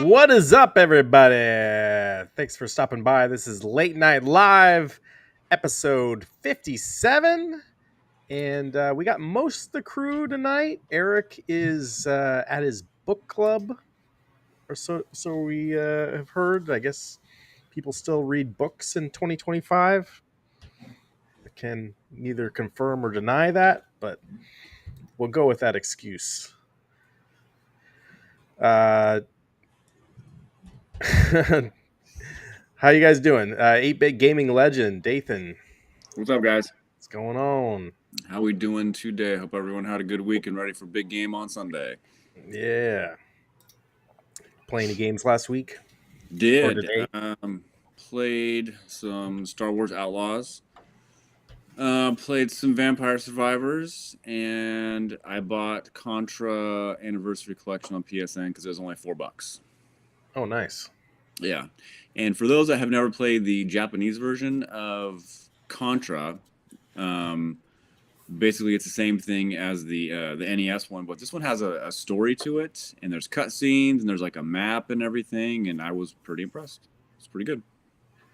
What is up, everybody? Thanks for stopping by. This is Late Night Live, episode 57. And we got most of the crew tonight. Eric is at his book club, or so we have heard. I guess people still read books in 2025. I can neither confirm or deny that, but we'll go with that excuse. How you guys doing? 8-bit gaming legend Dathan. What's up, guys? What's going on? How we doing today? Hope everyone had a good week and ready for big game on Sunday. Yeah. Playing any games last week? Did. Played some Star Wars Outlaws. Played some Vampire Survivors, and I bought Contra Anniversary Collection on PSN because it was only $4. Oh, nice. Yeah. And for those that have never played the Japanese version of Contra, basically it's the same thing as the NES one, but this one has a story to it, and there's cutscenes, and there's like a map and everything, and I was pretty impressed. It's pretty good.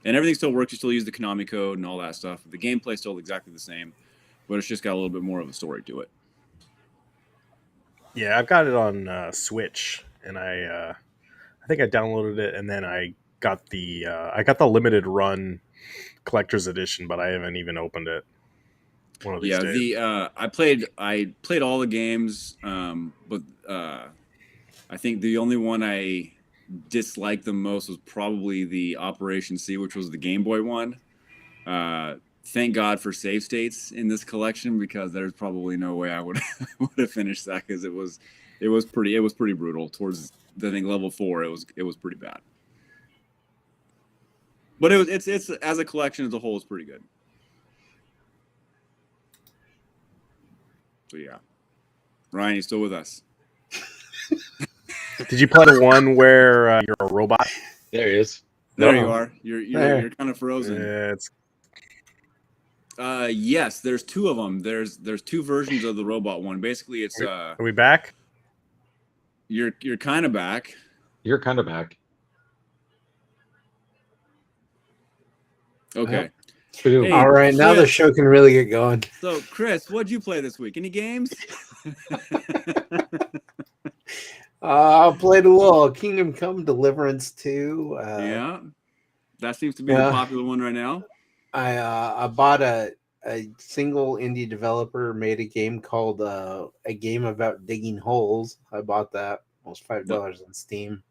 And everything still works. You still use the Konami code and all that stuff. The gameplay's still exactly the same, but it's just got a little bit more of a story to it. Yeah, I've got it on Switch, and I think I downloaded it, and then I got the limited run collector's edition, but I haven't even opened it. One of these days. I played all the games, but I think the only one I disliked the most was probably the Operation C, which was the Game Boy one. Thank God for save states in this collection, because there's probably no way I would have finished that, because it was pretty brutal towards, I think, level 4. It was pretty bad. But it's as a collection as a whole, it's pretty good. So yeah, Ryan, you still with us? Did you play the one where you're a robot? There he is. There you are. You're kind of frozen. Yes, there's two of them. There's two versions of the robot one. Basically, it's Are we back? You're kind of back. You're kind of back. Okay. Hey, all right, now the show can really get going. So, Chris, what'd you play this week? Any games? I played a little Kingdom Come Deliverance 2. Yeah, that seems to be the popular one right now. I bought a a single indie developer made a game called a game about digging holes. I bought that almost $5 on Steam.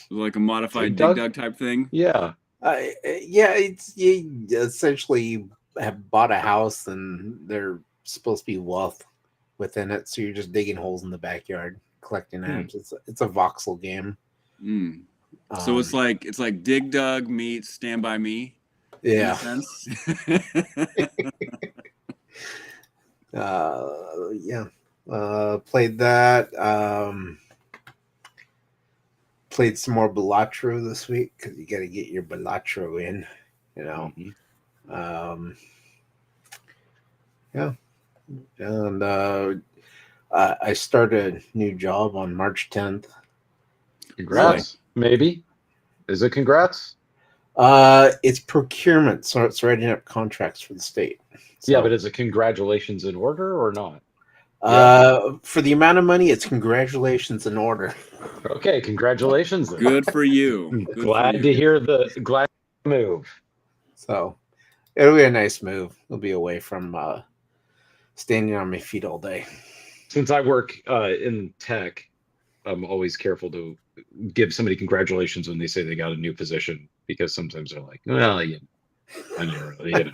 Like a modified Dig Dig Dug? Dug type thing. Yeah. Yeah, it's you essentially have bought a house and they're supposed to be wealth within it, so you're just digging holes in the backyard, collecting items. It's a voxel game. Mm. So it's like Dig Dug meets Stand By Me. In Yeah. a sense. Yeah. Played that. Played some more Balatro this week because you got to get your Balatro in, you know. Yeah. And I started a new job on March 10th. Congrats. Maybe. Is it congrats? It's procurement, so it's writing up contracts for the state. So, Yeah, but is it congratulations in order or not? for the amount of money, it's congratulations in order. Okay, congratulations. Then. Good for you. Good glad for to you. hear the move. So it'll be a nice move. It'll be away from standing on my feet all day. Since I work in tech, I'm always careful to give somebody congratulations when they say they got a new position, because sometimes they're like, well, I never really,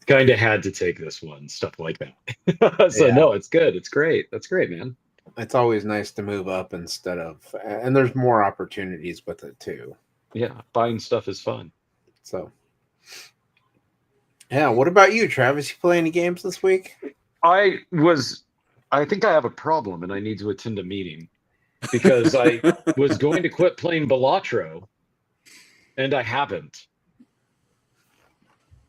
kind of had to take this one, stuff like that. So no, it's good. It's great. That's great, man. It's always nice to move up instead of, and there's more opportunities with it too. Yeah, buying stuff is fun. So, yeah. What about you, Travis? You play any games this week? I think I have a problem and I need to attend a meeting, because I was going to quit playing Balatro and I haven't.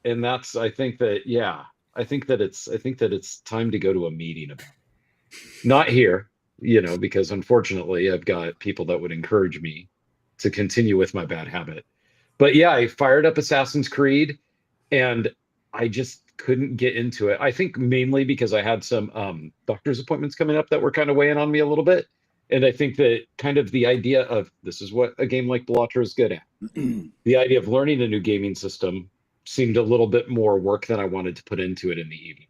And I think that it's time to go to a meeting about it. Not here, because unfortunately I've got people that would encourage me to continue with my bad habit. But yeah, I fired up Assassin's Creed and I just couldn't get into it. I think mainly because I had some doctor's appointments coming up that were kind of weighing on me a little bit. And I think that kind of the idea of this is what a game like Balatro is good at. The idea of learning a new gaming system seemed a little bit more work than I wanted to put into it in the evening.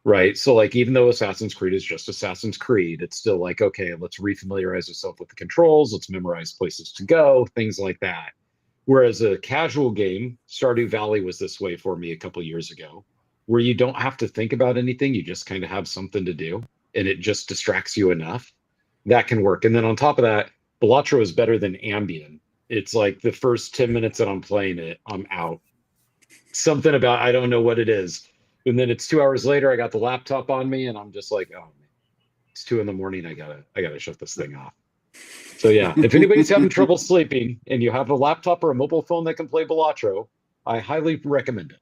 Right. So like, even though Assassin's Creed is just Assassin's Creed, it's still like, okay, let's refamiliarize ourselves with the controls. Let's memorize places to go, things like that. Whereas a casual game, Stardew Valley was this way for me a couple years ago, where you don't have to think about anything. You just kind of have something to do and it just distracts you enough. That can work. And then on top of that, Balatro is better than Ambien. It's like the first 10 minutes that I'm playing it, I'm out. Something about, I don't know what it is. And then it's 2 hours later, I got the laptop on me and I'm just like, oh man, it's 2 a.m. I gotta shut this thing off. So yeah, if anybody's having trouble sleeping and you have a laptop or a mobile phone that can play Balatro, I highly recommend it.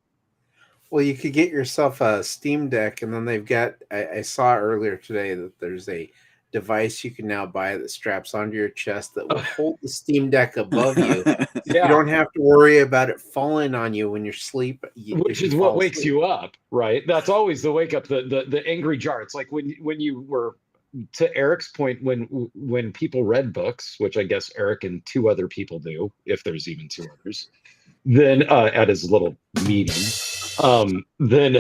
Well, you could get yourself a Steam Deck, and then they've got, I saw earlier today that there's a device you can now buy that straps onto your chest that will hold the Steam Deck above you. Yeah. You don't have to worry about it falling on you when you're asleep. Which is what wakes you up, right? That's always the wake up, the angry jar. It's like when you were, to Eric's point, when people read books, which I guess Eric and 2 other people do, if there's even 2 others, then at his little meeting, then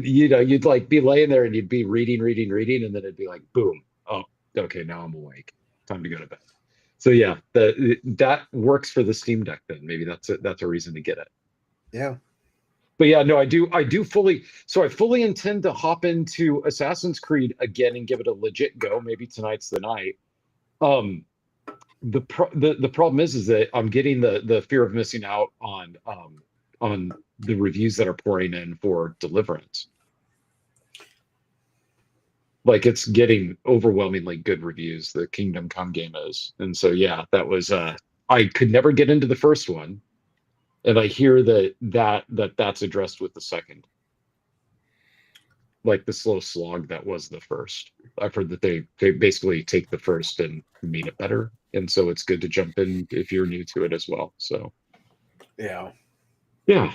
you'd like be laying there and you'd be reading, and then it'd be like, boom, oh, okay, now I'm awake, time to go to bed. So yeah, that works for the Steam Deck. Then maybe that's a reason to get it. Yeah. But yeah, no, I fully intend to hop into Assassin's Creed again and give it a legit go. Maybe tonight's the night. The problem is that I'm getting the fear of missing out on the reviews that are pouring in for Deliverance. Like, it's getting overwhelmingly good reviews, the Kingdom Come game is. And so yeah, that was I could never get into the first one. And I hear that's addressed with the second. Like the slow slog that was the first. I've heard that they basically take the first and made it better. And so it's good to jump in if you're new to it as well. So yeah. So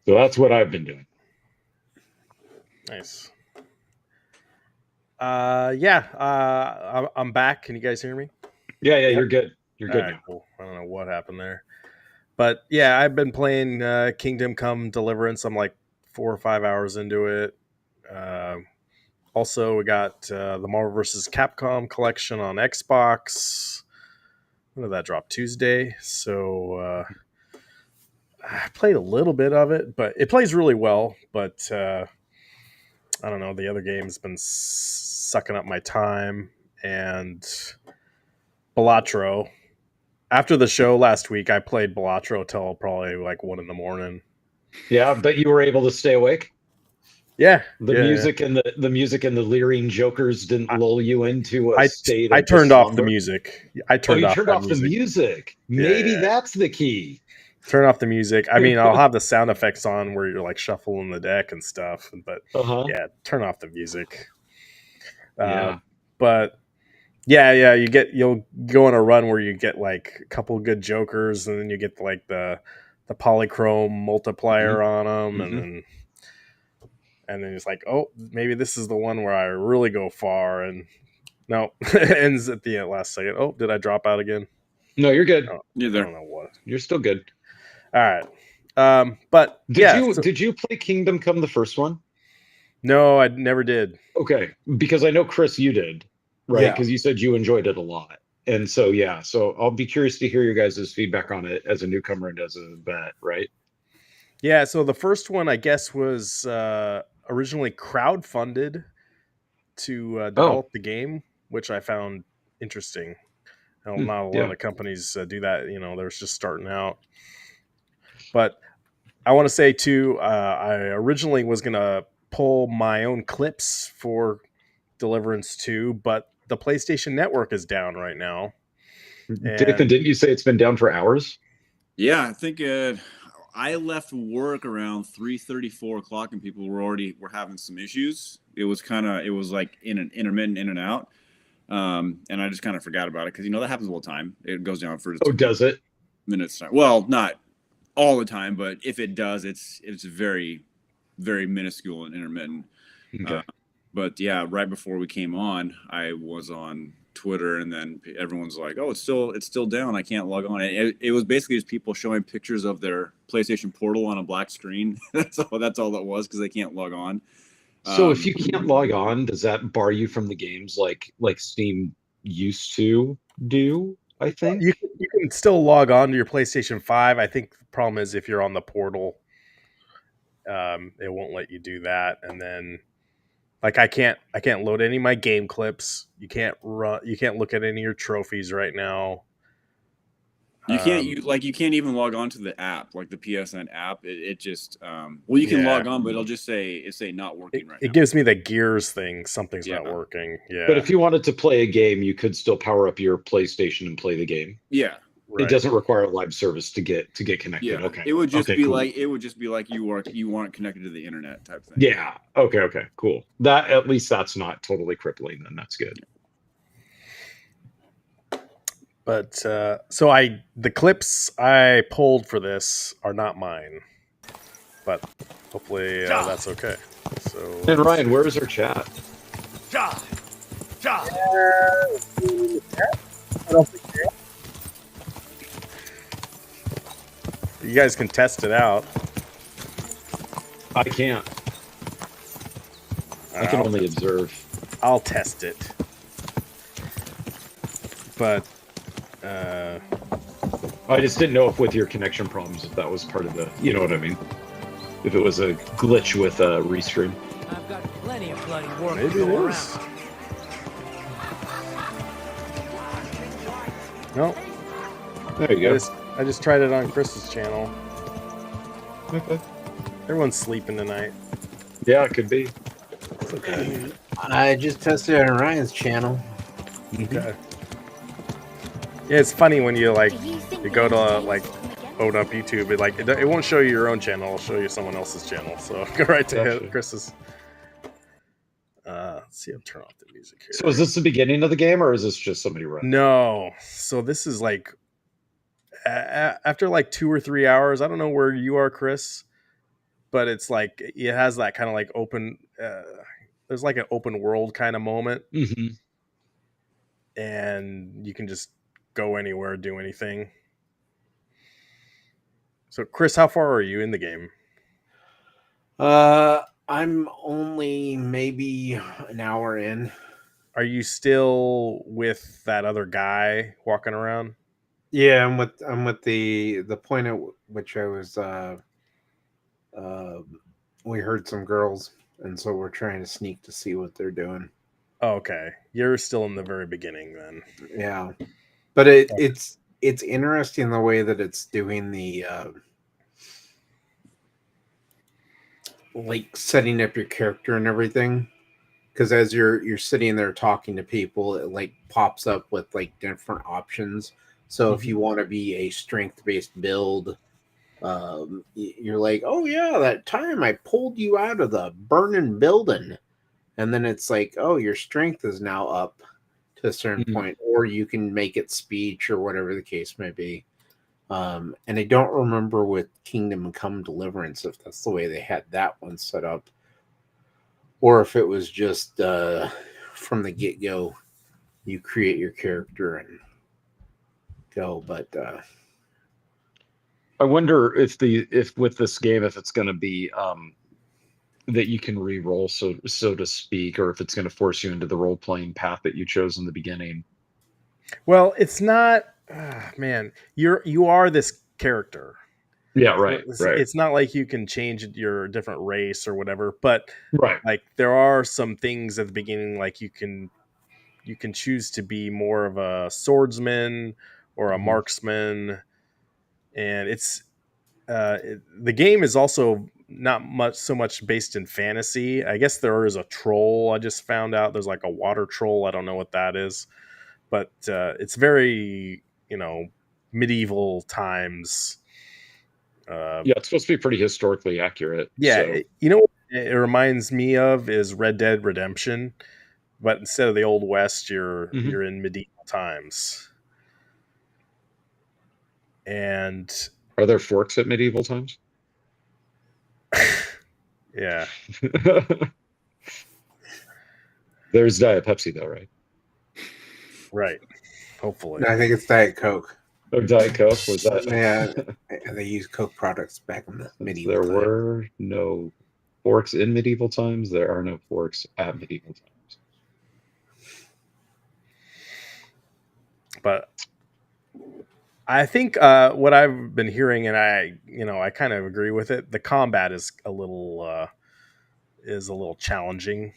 that's what I've been doing. Nice. I'm back. Can you guys hear me? Yeah, you're good. You're good All right, now. cool. I don't know what happened there. But yeah, I've been playing Kingdom Come Deliverance. I'm like 4 or 5 hours into it. Also, we got the Marvel vs. Capcom collection on Xbox. When did that drop? Tuesday. So I played a little bit of it, but it plays really well. But I don't know. The other game's been sucking up my time. And Balatro. After the show last week, I played Balatro till probably like 1 a.m. Yeah, but you were able to stay awake. Yeah, The music and the music and the leering jokers didn't lull you into a state of I turned just off the slumber? music. I Oh, turned you off turned that off the music. music. Yeah, Maybe yeah. that's the key. Turn off the music. I mean, I'll have the sound effects on where you're like shuffling the deck and stuff, but yeah, turn off the music. Yeah. But yeah, you'll go on a run where you get like a couple good jokers, and then you get like the polychrome multiplier on them, and then it's like, oh, maybe this is the one where I really go far, and no, it ends at the last second. Oh, did I drop out again? No, you're good. You're I there. don't know what. You're still good. All right. But Did you play Kingdom Come, the first one? No, I never did. Okay, because I know, Chris, you did, right? Yeah. Because you said you enjoyed it a lot. And so, yeah, so I'll be curious to hear your guys' feedback on it as a newcomer and as a vet, right? Yeah, so the first one, I guess, was originally crowdfunded to develop the game, which I found interesting. Not a lot of companies do that. You know, they're just starting out. But I want to say, too, I originally was going to pull my own clips for Deliverance 2, but the PlayStation Network is down right now. Dathan, didn't you say it's been down for hours? Yeah, I think I left work around 3:30, 4 o'clock, and people were having some issues. It was like intermittent in and out. And I just kind of forgot about it because that happens all the time. It goes down for does it? Minutes time. Well, not all the time, but if it does, it's very, very minuscule and intermittent. Okay. But yeah, right before we came on, I was on Twitter, and then everyone's like, "Oh, it's still down. I can't log on." It was basically just people showing pictures of their PlayStation Portal on a black screen. That's all that was, because they can't log on. So if you can't log on, does that bar you from the games like Steam used to do? I think you can still log on to your PlayStation 5. I think the problem is if you're on the portal, it won't let you do that. And then, like, I can't load any of my game clips. You can't look at any of your trophies right now. You can't you can't even log on to the app, like the PSN app. It just you can log on, but it'll just say not working right now. It gives me the Gears thing. Something's not working. Yeah. But if you wanted to play a game, you could still power up your PlayStation and play the game. Yeah. Right. It doesn't require a live service to get connected. Yeah. Okay. It would just be like you weren't connected to the internet type thing. Yeah. Okay. Cool. That, at least that's not totally crippling. Then that's good. But the clips I pulled for this are not mine, but hopefully that's okay. So, and Ryan, where is our chat? I don't think you guys can test it out. I can't. I can only observe. I'll test it, but I just didn't know if with your connection problems, if that was part of the, you know what I mean? If it was a glitch with a restream. I've got plenty of bloody work maybe to it go is. around. No, there you go. I just tried it on Chris's channel. Okay. Everyone's sleeping tonight. Yeah, it could be. It's okay. I just tested it on Ryan's channel. Okay. Yeah, it's funny when you you go to open up YouTube, it won't show you your own channel, it'll show you someone else's channel. So go right to Chris's. Let's see, I'll turn off the music here. So is this the beginning of the game, or is this just somebody running? No. So this is after 2 or 3 hours. I don't know where you are, Chris, but it's it has that kind of open. There's an open world kind of moment, and you can just go anywhere, do anything. So, Chris, how far are you in the game? I'm only maybe an hour in. Are you still with that other guy walking around? Yeah, I'm with the point at which I was. Uh, we heard some girls, and so we're trying to sneak to see what they're doing. Oh, okay, you're still in the very beginning then. Yeah, but it's interesting the way that it's doing the like setting up your character and everything. Because as you're sitting there talking to people, it like pops up with like different options. So if Mhm. you want to be a strength based build, you're like, oh yeah, that time I pulled you out of the burning building, and then it's like, oh, your strength is now up to a certain Mhm. point, or you can make it speech or whatever the case may be. And I don't remember with Kingdom Come Deliverance if that's the way they had that one set up, or if it was just from the get go, you create your character and go. But I wonder if with this game, if it's going to be that you can re-roll, so to speak, or if it's going to force you into the role playing path that you chose in the beginning. Well, it's not. Man, you are this character. Yeah, So right, right, it's not like you can change your different race or whatever. But right. like there are some things at the beginning, like you can choose to be more of a swordsman or a Mhm. marksman, and the game is also not much so much based in fantasy. I guess there is a troll. I just found out there's like a water troll. I don't know what that is, but it's very medieval times. Uh, Yeah, it's supposed to be pretty historically accurate. yeah, So, what it reminds me of is Red Dead Redemption, but instead of the old west, Mhm. you're in medieval times, and Are there forks at medieval times? yeah, There's Diet Pepsi though, right? right. Hopefully, I think it's Diet Coke. Or Diet Coke was that? Yeah, they use Coke products back in the Since medieval there time. were no forks in medieval times, there are no forks at medieval times. but I think what I've been hearing, and I kind of agree with it. The combat is a little challenging. It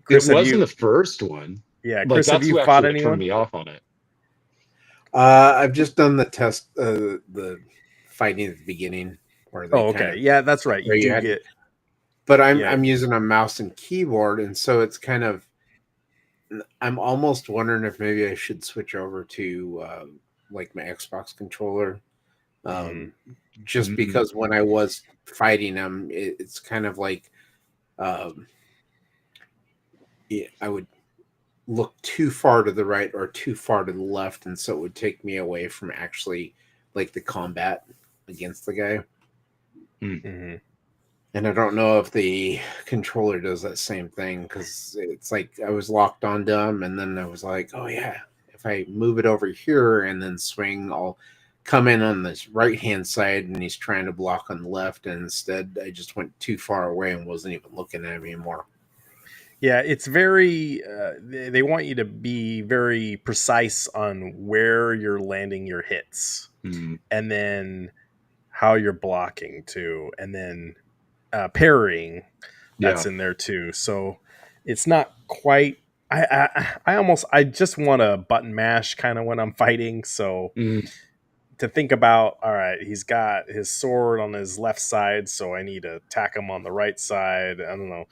Chris, was in the first one. yeah, Like Chris, have that's you who fought actually what turned anyone? me off on it. I've just done the test, the fighting at the beginning, where they Oh, kind okay, of yeah, that's right. You where you do had, get but I'm yeah. I'm using a mouse and keyboard, and so it's kind of. I'm almost wondering if maybe I should switch over to like my Xbox controller, Mhm. um, just Mm. because when I was fighting them, it's kind of like um, I would look too far to the right or too far to the left, and so it would take me away from actually like the combat against the guy. Mm. Mhm. And I don't know if the controller does that same thing because it's like I was locked on them, and then I was like, oh yeah, if I move it over here and then swing, I'll come in on this right hand side, and he's trying to block on the left, and instead I just went too far away and wasn't even looking at him anymore. Yeah, it's very. They want you to be very precise on where you're landing your hits, Mm. and then how you're blocking too, and then parrying. Yeah. That's in there too. So it's not quite. I just want to button mash kind of when I'm fighting. So Mm. to think about, all right, he's got his sword on his left side, so I need to attack him on the right side. I don't know.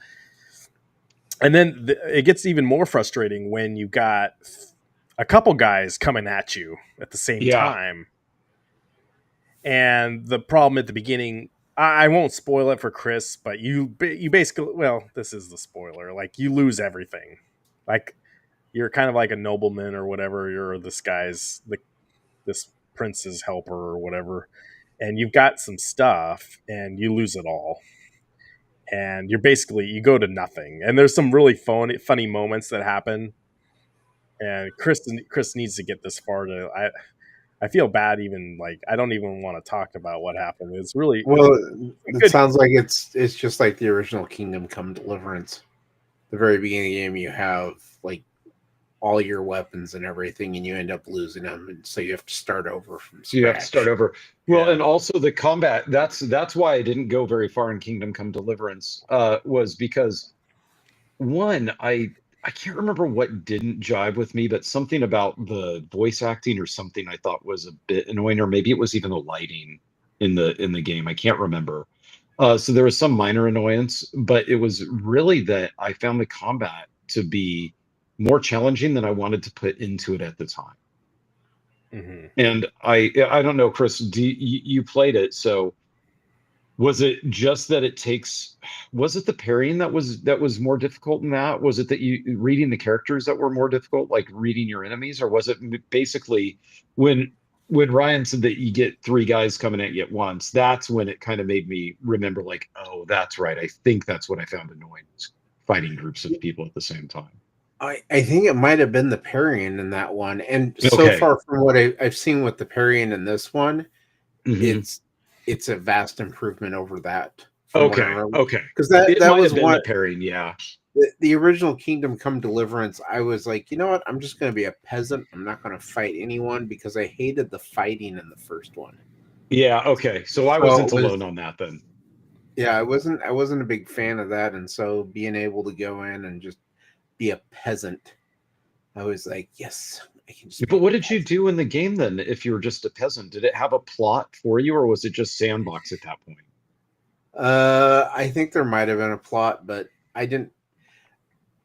And then it gets even more frustrating when you got a couple guys coming at you at the same Yeah. time. And the problem at the beginning, I won't spoil it for Chris, but you basically, well, this is the spoiler. Like you lose everything. Like you're kind of like a nobleman or whatever. You're this prince's helper or whatever, and you've got some stuff, and you lose it all. And you go to nothing. And there's some really funny moments that happen. And Chris needs to get this far to. I feel bad even like I don't even want to talk about what happened. It's really Well, it's it good. sounds like it's just like the original Kingdom Come Deliverance. The very beginning of the game, you have like all your weapons and everything, and you end up losing them, and so you have to start over from So you have to start scratch. over. Well, Yeah. and also the combat. That's why I didn't go very far in Kingdom Come Deliverance. Was because one, I can't remember what didn't jive with me, but something about the voice acting or something I thought was a bit annoying, or maybe it was even the lighting in the game. I can't remember. So there was some minor annoyance, but it was really that I found the combat to be more challenging than I wanted to put into it at the time. Hmm. And I don't know, Chris, you played it, so was it just that it takes, was it the parrying that was more difficult in that? Was it that you reading the characters that were more difficult, like reading your enemies, or was it basically when Ryan said that you get three guys coming at you at once, that's when it kind of made me remember, like, oh, that's right. I think that's what I found annoying, was fighting groups of people at the same time. I think it might have been the parrying in that one, and so Okay. far from what I've seen with the parrying in this one, Mhm. it's a vast improvement over that. From what I Okay. remember, Okay. because that It that might was have been one the parrying, yeah. the original Kingdom Come Deliverance. I was like, you know what? I'm just going to be a peasant. I'm not going to fight anyone because I hated the fighting in the first one. Yeah, okay. So I So wasn't it was alone on that then. yeah, I wasn't a big fan of that, and so being able to go in and just be a peasant, I was like, yes, I can just be But a what did you peasant. do in the game then if you were just a peasant? Did it have a plot for you, or was it just sandbox at that point? I think there might have been a plot, but I didn't.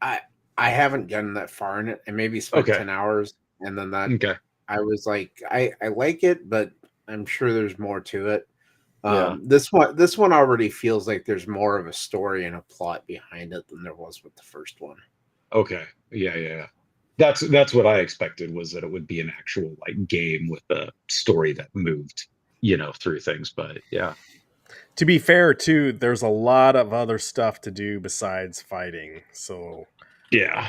I I haven't gotten that far in it. I maybe spent Okay. 10 hours, and then that Okay. I was like, I like it, but I'm sure there's more to it. Yeah. This one already feels like there's more of a story and a plot behind it than there was with the first one. Okay. Yeah, yeah, yeah. That's what I expected, was that it would be an actual like game with a story that moved, through things. But yeah. To be fair, too, there's a lot of other stuff to do besides fighting. So Yeah.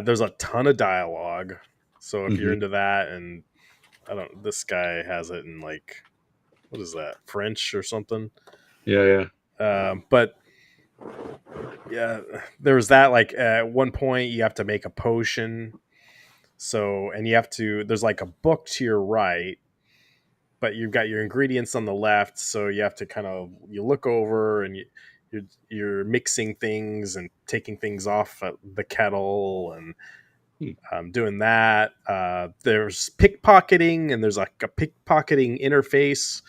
there's a ton of dialogue. So if you're Hmm. into that, and I don't, this guy has it in like what is that, French or something? Yeah, yeah. But yeah, there was that. Like at one point, you have to make a potion. So and you have to. There's like a book to your right, but you've got your ingredients on the left, so you have to kind of you look over and you're mixing things and taking things off the kettle and Hmm. doing that. There's pickpocketing, and there's like a pickpocketing interface,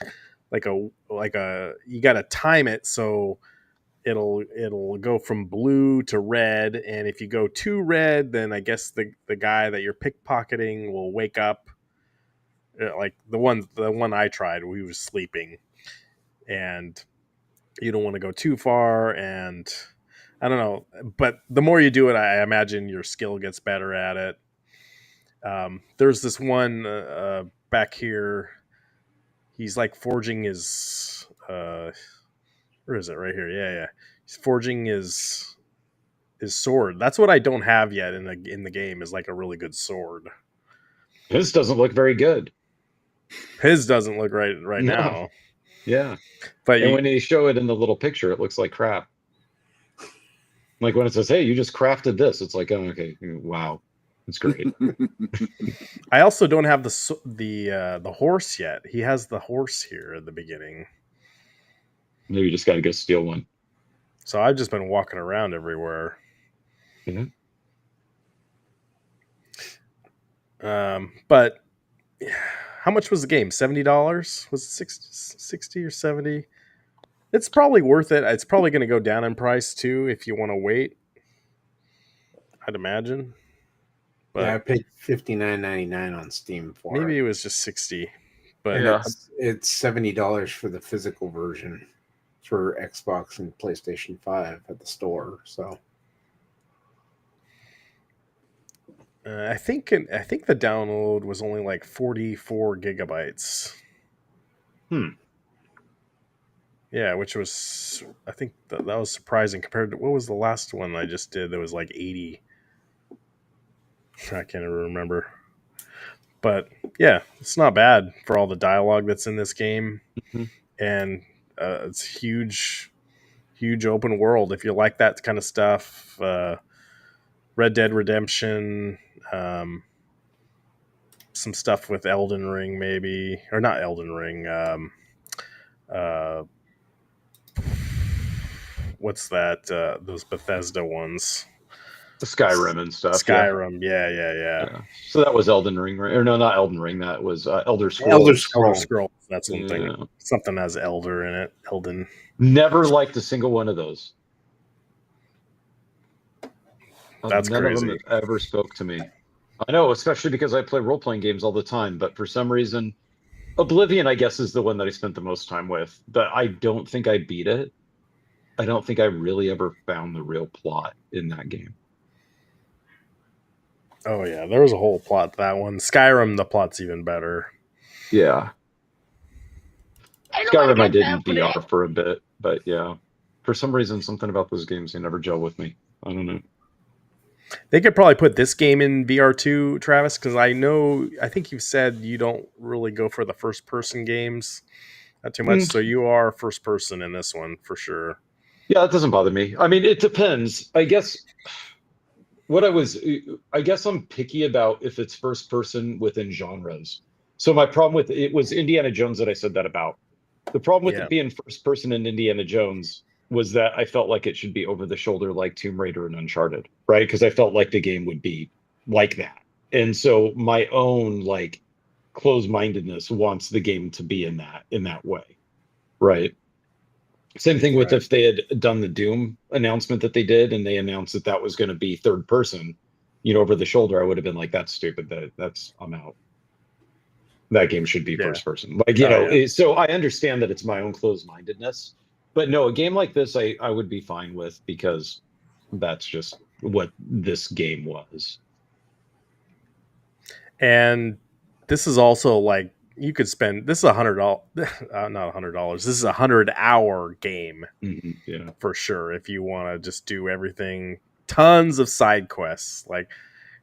like a you got to time it so it'll go from blue to red, and if you go too red, then I guess the guy that you're pickpocketing will wake up. Like the one I tried, we was sleeping, and you don't want to go too far. And I don't know, but the more you do it, I imagine your skill gets better at it. There's this one back here. He's like forging his. Where is it? Right here. Yeah, yeah. He's forging his sword. That's what I don't have yet in the game. Is like a really good sword. This doesn't look very good. His doesn't look right No. now, Yeah. but And when they show it in the little picture, it looks like crap. Like when it says, "Hey, you just crafted this," it's like, "Oh, okay, wow, it's great." I also don't have the horse yet. He has the horse here at the beginning, Maybe you just got to go steal one. so I've just been walking around everywhere. Yeah. But how much was the game? $70? Was it 60 or 70? It's probably worth it. It's probably going to go down in price too if you want to wait. I'd imagine, Yeah, I but paid $59.99 on Steam for maybe it, it was just 60. But and Yeah. it's $70 for the physical version for Xbox and PlayStation 5 at the store. So I think the download was only like 44 gigabytes. Hmm. Yeah, which was I think that was surprising compared to what was the last one I just did that was like 80. I can't even remember. But yeah, it's not bad for all the dialogue that's in this game, Mhm. and it's huge open world. If you like that kind of stuff, Red Dead Redemption, some stuff with Elden Ring, maybe, or not Elden Ring. Uh, what's that? Those Bethesda ones. The Skyrim and stuff. Yeah. Skyrim. Yeah. Yeah. So that was Elden Ring, right? Or no, not Elden Ring. That was Elder Elder Scrolls. Elder Scroll. Scrolls. That's one thing. Yeah. Something has Elder in it. Elden. Never liked a single one of those. That's None of them crazy. have ever spoke to me. I know, especially because I play role-playing games all the time, but for some reason, Oblivion, I guess, is the one that I spent the most time with. But I don't think I beat it. I don't think I really ever found the real plot in that game. Oh yeah, there was a whole plot to that one. Skyrim, the plot's even better. Yeah. Skyrim I did in VR for a bit, but yeah. For some reason, something about those games, they never gel with me. I don't know. They could probably put this game in VR too, Travis, because I think you've said you don't really go for the first person games not too much. So you are first person in this one for sure. Yeah, it doesn't bother me. I mean, it depends. I guess I'm picky about if it's first person within genres. So my problem with it was Indiana Jones that I said that about. The problem with Yeah. it being first person in Indiana Jones was that I felt like it should be over the shoulder like Tomb Raider and Uncharted, right? Because I felt like the game would be like that. And so my own like closed-mindedness wants the game to be in that way, right? Same thing with Right. if they had done the Doom announcement that they did, and they announced that was going to be third person, over the shoulder. I would have been like, "That's stupid. I'm out. That game should be Yeah. first person." Like, Yeah. so I understand that it's my own closed-mindedness, but no, a game like this, I would be fine with because that's just what this game was. And this is also like you could spend this is $100, not $100. This is a 100-hour game Yeah. for sure. If you want to just do everything, tons of side quests like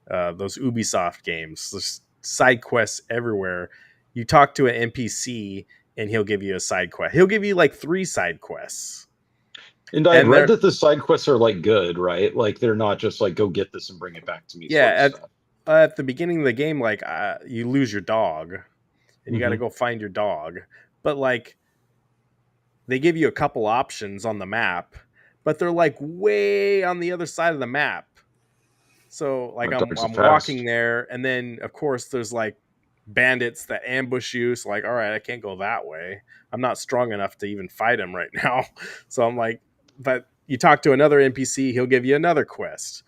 those Ubisoft games. There's side quests everywhere. You talk to an NPC and he'll give you a side quest. He'll give you like 3 side quests. And I've read that the side quests are like good, right? Like they're not just like go get this and bring it back to me. Yeah, sort of stuff. At the beginning of the game, like you lose your dog, and you got to go find your dog. But like, they give you a couple options on the map, but they're like way on the other side of the map. So like I'm walking there, and then of course there's like bandits that ambush you. So like, all right, I can't go that way. I'm not strong enough to even fight him right now. So I'm like, but you talk to another NPC, he'll give you another quest.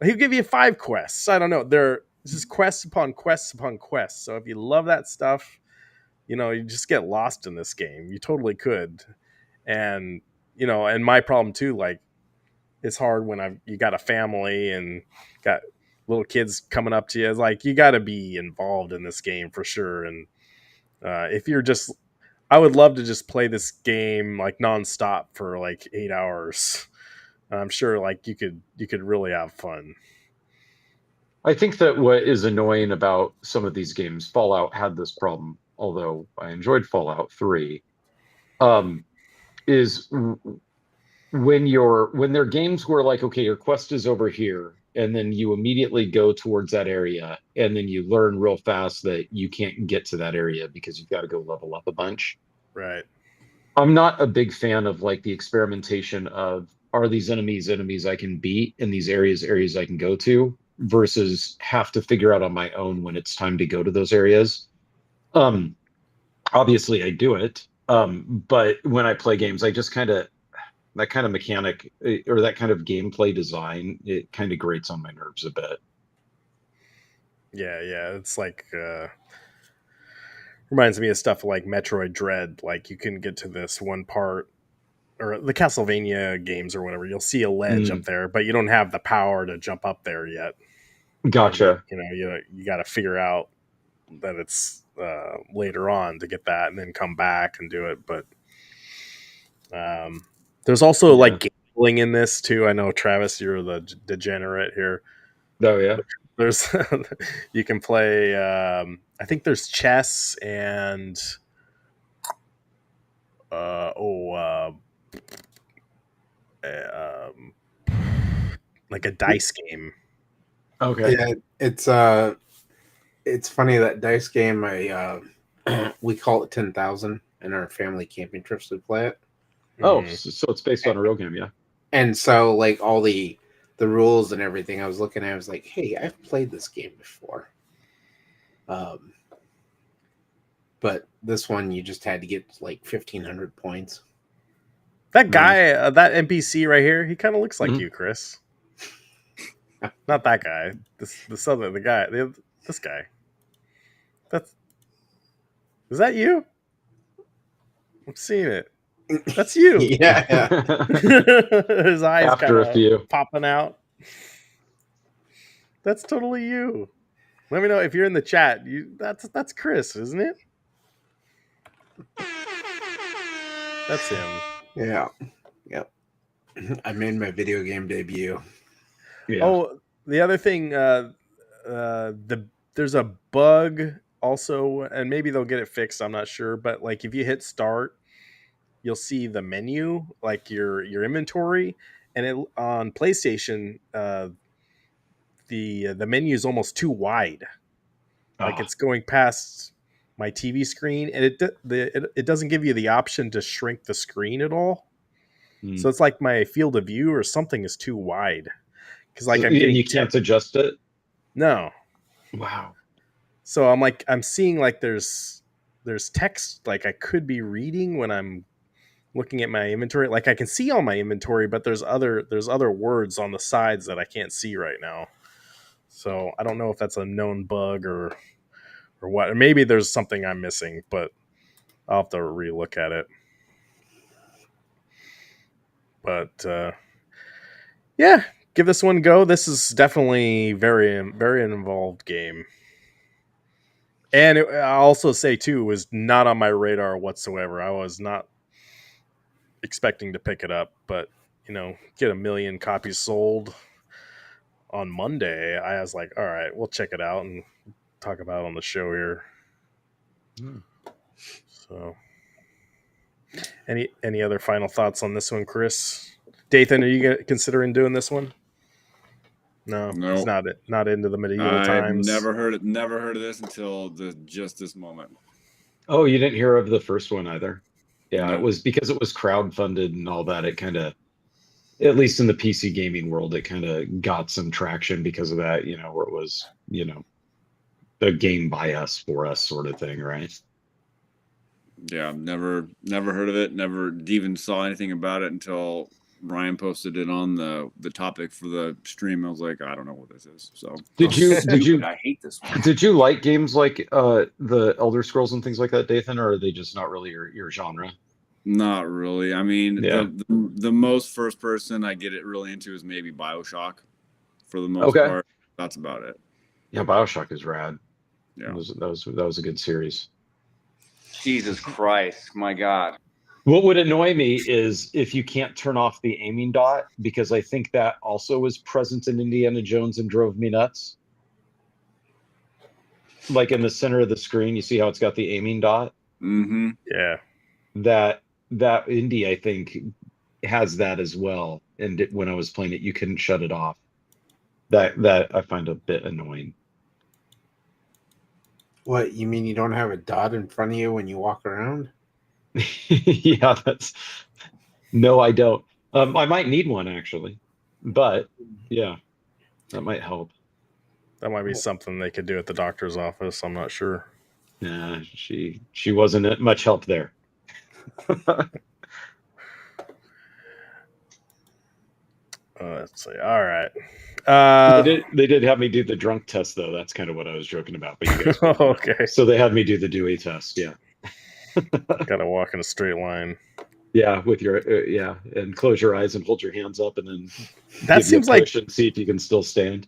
He'll give you 5 quests. I don't know. This is quests upon quests upon quests. So if you love that stuff, you just get lost in this game. You totally could. And and my problem too, like it's hard when you got a family and got little kids coming up to you. It's like you got to be involved in this game for sure. And if you're just, I would love to just play this game like nonstop for like 8 hours. I'm sure like you could really have fun. I think that what is annoying about some of these games, Fallout had this problem, although I enjoyed Fallout 3, is when their games were like, okay, your quest is over here, and then you immediately go towards that area, and then you learn real fast that you can't get to that area because you've got to go level up a bunch. Right. I'm not a big fan of like the experimentation of, are these enemies I can beat, in these areas I can go to, versus have to figure out on my own when it's time to go to those areas. Obviously I do it. But when I play games, I just that kind of mechanic or that kind of gameplay design, it kind of grates on my nerves a bit. Yeah. It's like reminds me of stuff like Metroid Dread. Like you can get to this one part, or the Castlevania games or whatever. You'll see a ledge up there, but you don't have the power to jump up there yet. Gotcha. You got to figure out that it's later on to get that, and then come back and do it. But there's also like gambling in this too. I know, Travis, you're the degenerate here. Oh yeah. There's you can play. I think there's chess and uh, oh, uh, um, like a dice game. Okay. Yeah, it's funny that dice game. We call it 10,000 in our family camping trips. We play it, Oh, Mhm. so it's based on a real game, yeah. and so like all the rules and everything. I was looking at. I was like, hey, I've played this game before. But this one you just had to get like 1,500 points. That guy, that NPC right here, he kind of looks like Mhm. you, Chris. Not that guy. This other the guy. This guy. That's is that you? I'm seeing it. That's you. Yeah. His eyes kind After a of few. popping out. That's totally you. Let me know if you're in the chat. That's Chris, isn't it? That's him. Yeah. Yep. I made my video game debut. Yeah. Oh, the other thing, there's a bug also, and maybe they'll get it fixed. I'm not sure, but like if you hit start, you'll see the menu, like your inventory, and it on PlayStation, the menu is almost too wide. Like Ah, it's going past my TV screen, and it doesn't give you the option to shrink the screen at all. hmm. So it's like my field of view or something is too wide because like So, I'm and getting you can't adjust it? no. Wow. So I'm seeing like there's text like I could be reading when I'm looking at my inventory. Like I can see all my inventory, but there's other words on the sides that I can't see right now. So I don't know if that's a known bug or what. Or maybe there's something I'm missing, but I'll have to relook at it. But yeah, give this one a go. This is definitely very involved game. And I'll also say too, it was not on my radar whatsoever. I was not expecting to pick it up, but get 1 million copies sold on Monday. I was like, all right, we'll check it out and talk about it on the show here. Hmm. So, any other final thoughts on this one, Chris? Dathan, are you considering doing this one? No, he's Nope. not into the medieval I've times. never heard of this until just this moment. Oh, you didn't hear of the first one either? Yeah, Nope. it was because it was crowdfunded and all that. It kind of, at least in the PC gaming world, it kind of got some traction because of that, where it was, a game by us for us sort of thing, right? Yeah, never heard of it. Never even saw anything about it until Ryan posted it on the topic for the stream. I was like, I don't know what this is. So Did you I hate this one. did you like games like the Elder Scrolls and things like that, Dathan, or are they just not really your genre? Not really. I mean, Yeah. the most first person I get it really into is maybe BioShock. For the most Okay. part, that's about it. Yeah, BioShock is rad. Yeah. That was a good series. Jesus Christ, my God. What would annoy me is if you can't turn off the aiming dot, because I think that also was present in Indiana Jones and drove me nuts. Like in the center of the screen, you see how it's got the aiming dot? Mm-hmm. Yeah. That Indy, I think, has that as well. And when I was playing it, you couldn't shut it off. That I find a bit annoying. What, you mean you don't have a dot in front of you when you walk around? Yeah, no, I don't. I might need one actually, but yeah, that might help. That might be something they could do at the doctor's office. I'm not sure. Yeah, she wasn't much help there. Let's see. All right. They did have me do the drunk test though. That's kind of what I was joking about. But you guys, okay. so they had me do the Dewey test. Yeah. Got to walk in a straight line. Yeah, with your and close your eyes and hold your hands up, and then That give you a seems like push and see if you can still stand.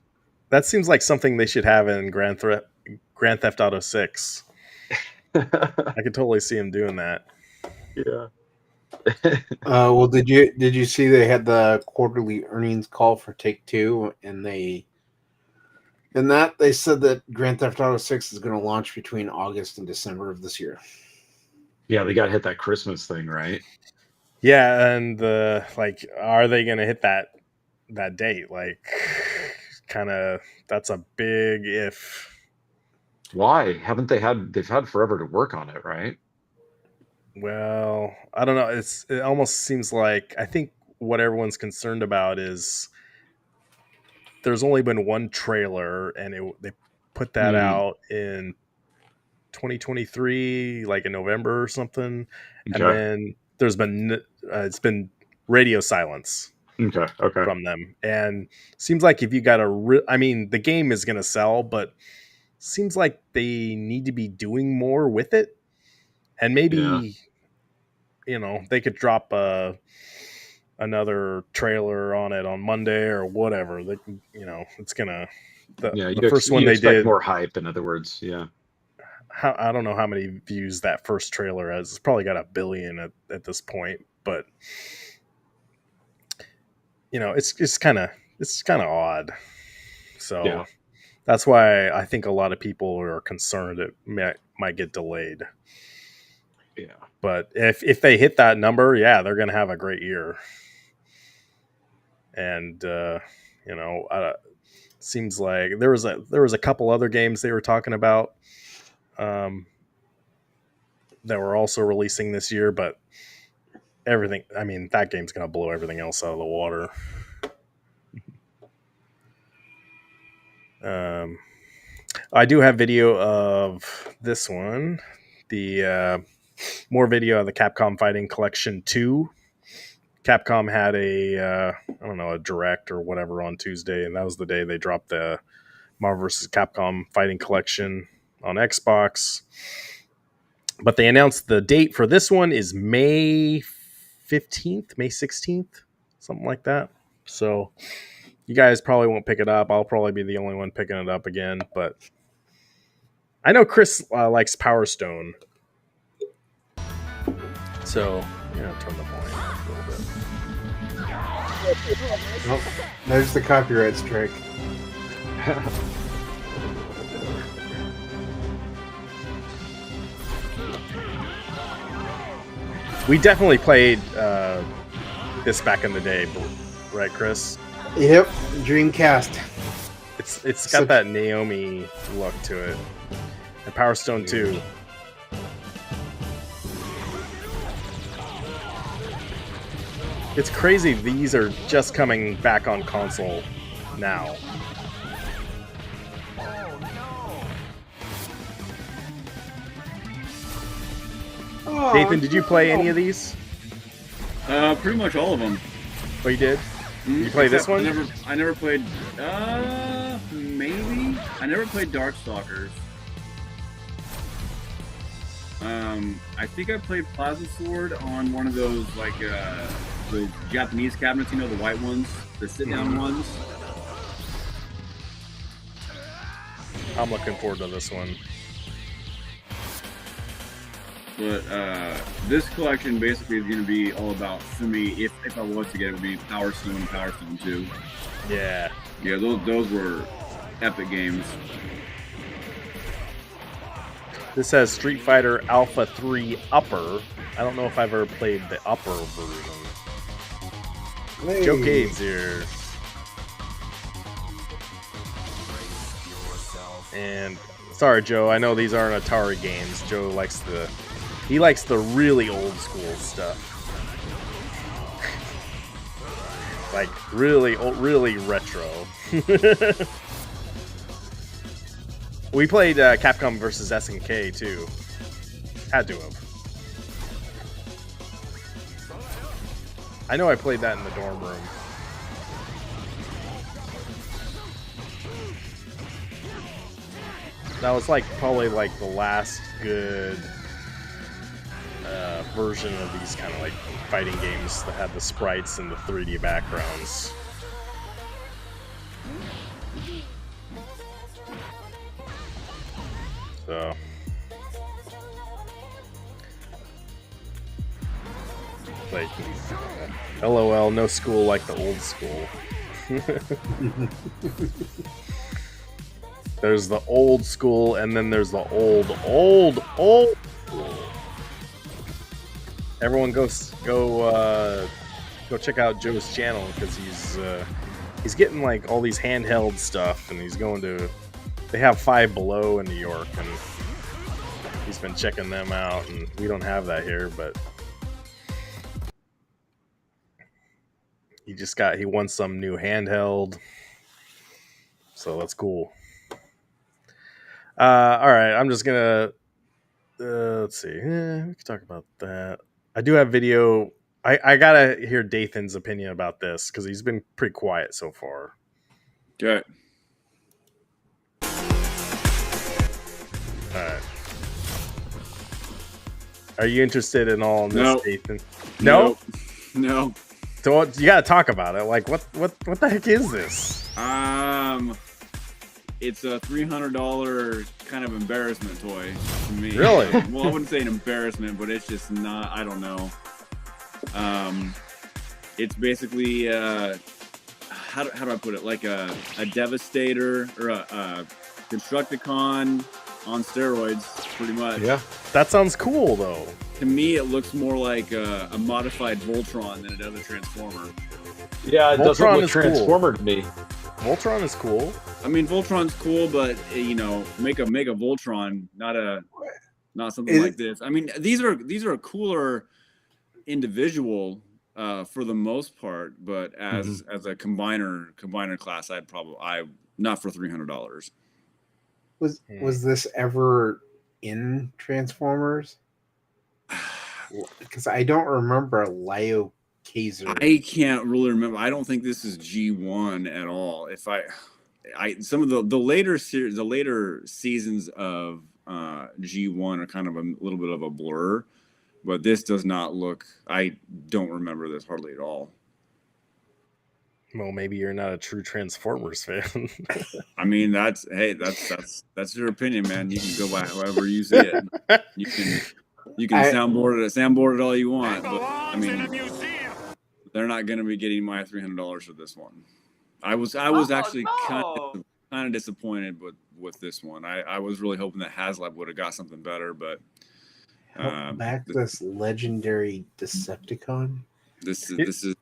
that seems like something they should have in Grand Theft Auto 6. I could totally see him doing that. Yeah. Well, did you see they had the quarterly earnings call for Take-Two, and they And that they said that Grand Theft Auto 6 is going to launch between August and December of this year. Yeah, they got to hit that Christmas thing, right? Yeah, and like, are they going to hit that date? Like, kind of, that's a big if. Why haven't they had? They've had forever to work on it, right? Well, I don't know. It almost seems like, I think what everyone's concerned about is there's only been one trailer, and they put that out in 2023, like in November or something, and Okay. then there's been it's been radio silence Okay. from them, and seems like if you got I mean, the game is gonna sell, but seems like they need to be doing more with it, and Yeah. maybe they could drop another trailer on it on Monday or whatever. They it's gonna Yeah. the first one You they expect did. more hype, in other words. Yeah. I don't know how many views that first trailer has. It's probably got 1 billion at this point, but it's kind of odd. So Yeah. that's why I think a lot of people are concerned it might get delayed. Yeah. But if they hit that number, yeah, they're going to have a great year. And seems like there was a couple other games they were talking about that were also releasing this year, but everything, I mean, that game's going to blow everything else out of the water. I do have video of this one, the more video of the Capcom Fighting Collection 2. Capcom had a direct or whatever on Tuesday, and that was the day they dropped the Marvel vs. Capcom Fighting Collection on Xbox. But they announced the date for this one is May 15th, May 16th, something like that. So you guys probably won't pick it up. I'll probably be the only one picking it up again, but I know Chris likes Power Stone. So, turn the volume up a little bit. Oh, there's the copyright strike. We definitely played this back in the day, right, Chris? Yep, Dreamcast. It's got that Naomi look to it, and Power Stone 2. It's crazy. These are just coming back on console now. Oh, Nathan, did you play any of these? Pretty much all of them. Oh, you did? You play this one? I never played. Maybe I never played Darkstalkers. I think I played Plasma Sword on one of those the Japanese cabinets, the white ones, the sit-down ones. I'm looking forward to this one. But this collection basically is going to be all about, for me, if I was to get it, would be Power Stone and Power Stone 2. Yeah. Yeah, those were epic games. This has Street Fighter Alpha 3 Upper. I don't know if I've ever played the Upper version. Hey. Joe Cade's here. And sorry, Joe, I know these aren't Atari games. Joe likes the really old school stuff. Like really old, really retro. We played Capcom versus SNK too. Had to have. I know I played that in the dorm room. That was probably the last good version of these kind of fighting games that had the sprites and the 3D backgrounds. So LOL, no school like the old school. There's the old school, and then there's the old school. Everyone go check out Joe's channel because he's getting like all these handheld stuff, and he's going to. They have Five Below in New York, and he's been checking them out, and we don't have that here, but he won some new handheld, so that's cool. All right, I'm just gonna let's see. We can talk about that. I do have video. I gotta hear Dathan's opinion about this because he's been pretty quiet so far. Okay. All right. Are you interested in all in this, No. Dathan? No. No. So you gotta talk about it. Like, what the heck is this? It's a $300 kind of embarrassment toy to me. Really? Well, I wouldn't say an embarrassment, but it's just not. I don't know. It's basically how do I put it? Like a Devastator or a Constructicon on steroids, pretty much. Yeah. That sounds cool, though. To me, it looks more like a modified Voltron than it does a Transformer. Yeah, it doesn't Voltron look is cool. Transformer to me. Voltron is cool. I mean, Voltron's cool, but make a Voltron, not something like this. I mean, these are a cooler individual for the most part, but as a combiner class, I not for $300. Was this ever in Transformers? Because I don't remember Lio Kaiser. I can't really remember. I don't think this is G1 at all. If some of the later seasons of G1 are kind of a little bit of a blur, but this does not look. I don't remember this hardly at all. Well, maybe you're not a true Transformers fan. I mean, that's your opinion, man. You can go by however you see it. You can soundboard it all you want, but I mean, they're not going to be getting my $300 for this one. I was actually kind of disappointed with this one. I was really hoping that HasLab would have got something better, but this legendary Decepticon. This is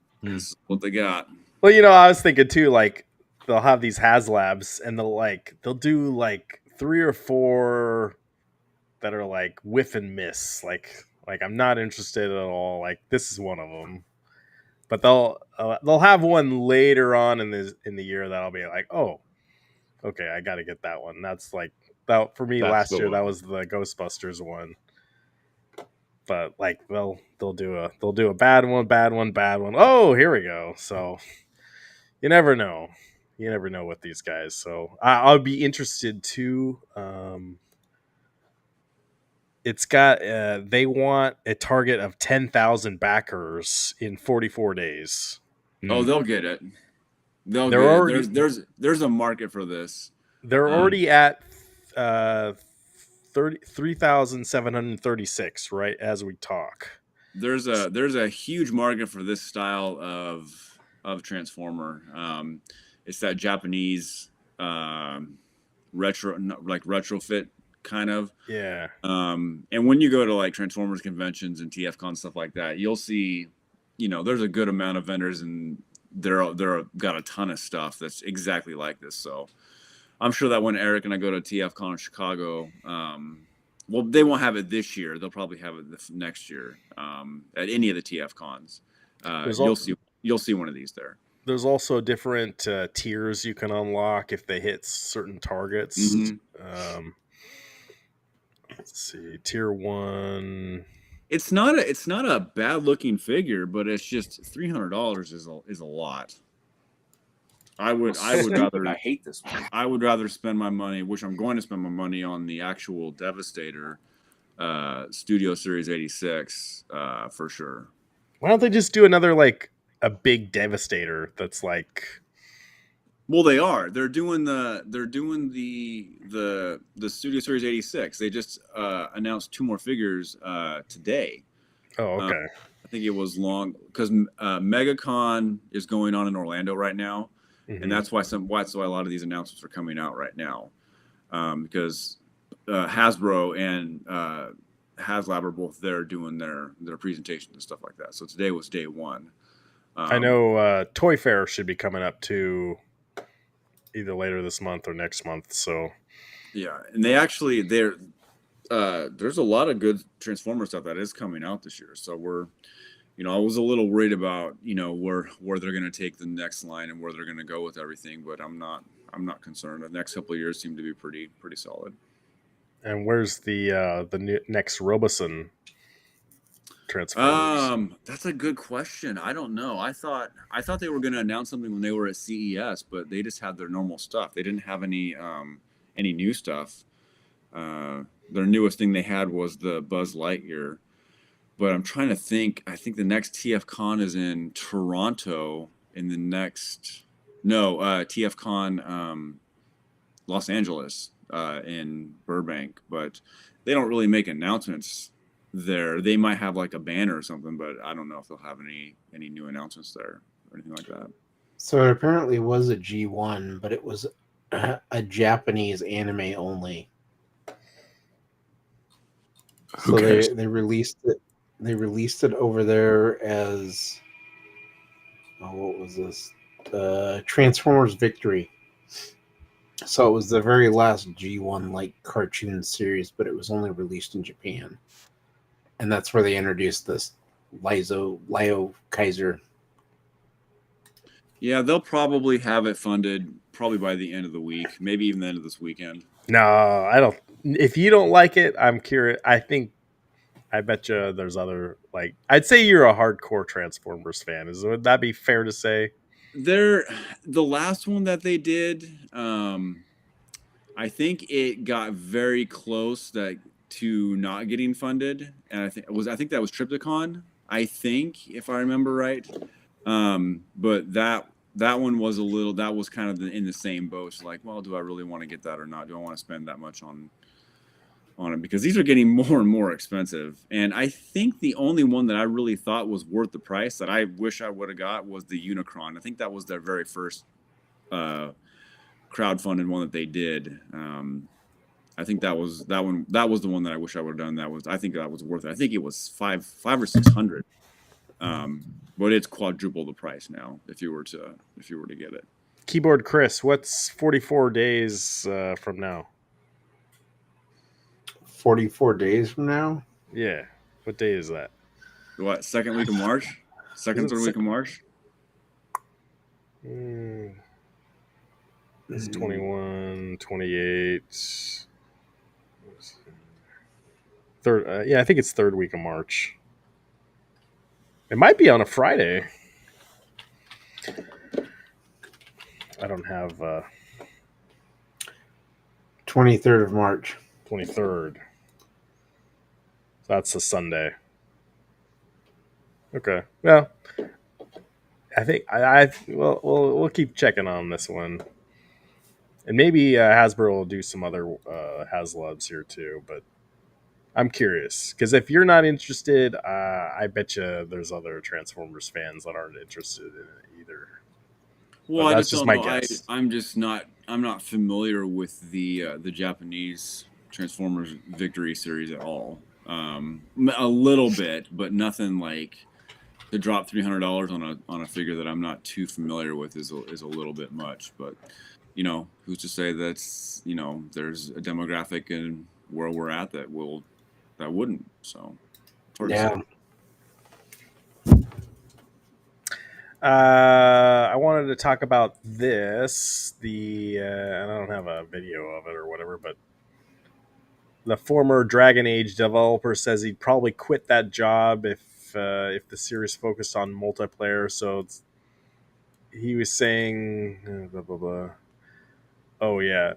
what they got. Well, I was thinking too, like they'll have these HasLabs, and they'll do like 3 or 4 that are like whiff and miss. Like I'm not interested at all. Like this is one of them. But they'll have one later on in the year that I'll be like, oh, okay, I got to get that one. That's like that for me. Last year that was the Ghostbusters one. But like they'll do a bad one. Oh, here we go. So you never know. You never know with these guys. So I'll be interested too. It's got they want a target of 10,000 backers in 44 days. Oh, they'll get it. There's a market for this. They're already at 3,736 right as we talk. There's a huge market for this style of Transformer. It's that Japanese retrofit kind of. Yeah. And when you go to like Transformers conventions and TFCon stuff like that, you'll see, there's a good amount of vendors, and they're got a ton of stuff that's exactly like this. So I'm sure that when Eric and I go to TFCon in Chicago, well, they won't have it this year. They'll probably have it next year at any of the TFCons. You'll see one of these there. There's also different tiers you can unlock if they hit certain targets. Mm-hmm. Let's see, tier 1. It's not a bad looking figure, but it's just $300 is a lot. I would rather. I hate this one. I would rather spend my money, which I'm going to spend my money on, the actual Devastator Studio Series 86 for sure. Why don't they just do another like a big Devastator that's like? Well, they are. They're doing the Studio Series 86. They just announced 2 more figures today. Oh, okay. I think it was long because MegaCon is going on in Orlando right now, and that's why a lot of these announcements are coming out right now. because Hasbro and HasLab are both there doing their presentations and stuff like that. So today was day one. I know Toy Fair should be coming up too, either later this month or next month. So yeah, and there's a lot of good Transformer stuff that is coming out this year. So we're, I was a little worried about, where they're going to take the next line and where they're going to go with everything, but I'm not concerned. The next couple of years seem to be pretty solid. And where's the next Roboson Transformers? That's a good question. I don't know. I thought they were going to announce something when they were at CES, but they just had their normal stuff. They didn't have any new stuff. Their newest thing they had was the Buzz Lightyear. But I'm trying to think. I think the next TFCon is in Toronto. TFCon Los Angeles in Burbank. But they don't really make announcements there. They might have like a banner or something, but I don't know if they'll have any new announcements there or anything like that. So it apparently was a G1, but it was a Japanese anime only. So they released it. They released it over there as what was this? Transformers Victory. So it was the very last G1 like cartoon series, but it was only released in Japan, and that's where they introduced this Lio Kaiser. Yeah, they'll probably have it funded probably by the end of the week, maybe even the end of this weekend. No, I don't. If you don't like it, I'm curious. I bet you there's other, like, I'd say you're a hardcore Transformers fan. Would that be fair to say? The last one that they did, I think it got very close to not getting funded, and I think that was Triptychon. I think, if I remember right, but that one was that was kind of in the same boat. It's like, well, do I really want to get that or not? Do I want to spend that much on it? Because these are getting more and more expensive. And I think the only one that I really thought was worth the price that I wish I would have got was the Unicron. I think that was their very first crowdfunded one that they did. I think that was the one that I wish I would have done. I think that was worth it. I think it was $500 or $600. But it's quadruple the price now if you were to get it. Keyboard Chris, what's 44 days from now? 44 days from now? Yeah. What day is that? What, second week of March? Third week of March? It's 21, 28. Third, I think it's third week of March. It might be on a Friday. I don't have 23rd of March. 23rd. That's a Sunday. Okay. Well, I think we'll keep checking on this one, and maybe Hasbro will do some other HasLabs here too. But I'm curious because if you're not interested, I bet you there's other Transformers fans that aren't interested in it either. Well, that's just my guess. I'm not familiar with the Japanese Transformers Victory series at all. A little bit, but nothing like to drop $300 on a figure that I'm not too familiar with is a little bit much. But who's to say that's there's a demographic in where we're at that wouldn't. So it's hard to say. I wanted to talk about this. And I don't have a video of it or whatever, but the former Dragon Age developer says he'd probably quit that job if the series focused on multiplayer. So he was saying, blah, blah, blah. Oh yeah,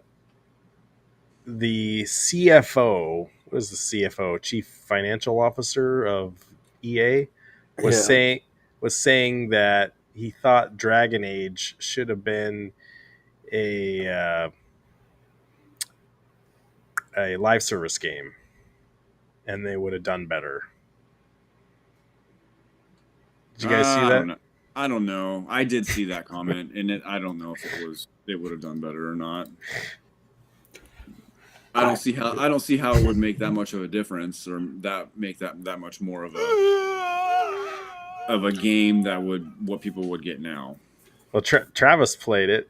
the CFO. What is the CFO? Chief Financial Officer of EA was saying that he thought Dragon Age should have been a live service game, and they would have done better. Did you guys see that? I don't know. I did see that comment, and I don't know if it would have done better or not. I don't see how it would make that much of a difference, or make that much more of a game that what people would get now. Well, Travis played it.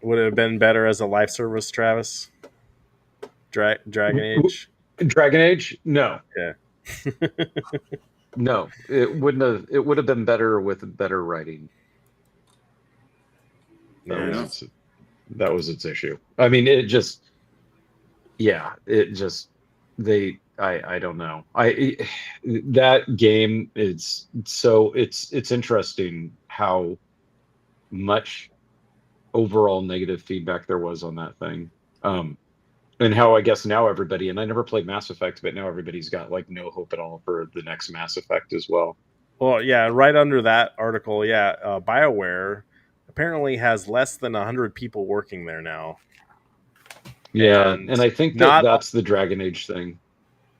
Would it have been better as a live service, Travis? Dragon Age? Dragon Age? No. Yeah. No. It wouldn't have. It would have been better with better writing. Fair enough. That was its issue. I mean, it just, yeah, it just, I don't know. That game is so, it's interesting how much overall negative feedback there was on that thing. And how I guess now everybody, and I never played Mass Effect, but now everybody's got like no hope at all for the next Mass Effect as well. Well, yeah, right under that article, yeah, BioWare apparently has less than 100 people working there now. Yeah, and I think that's the Dragon Age thing.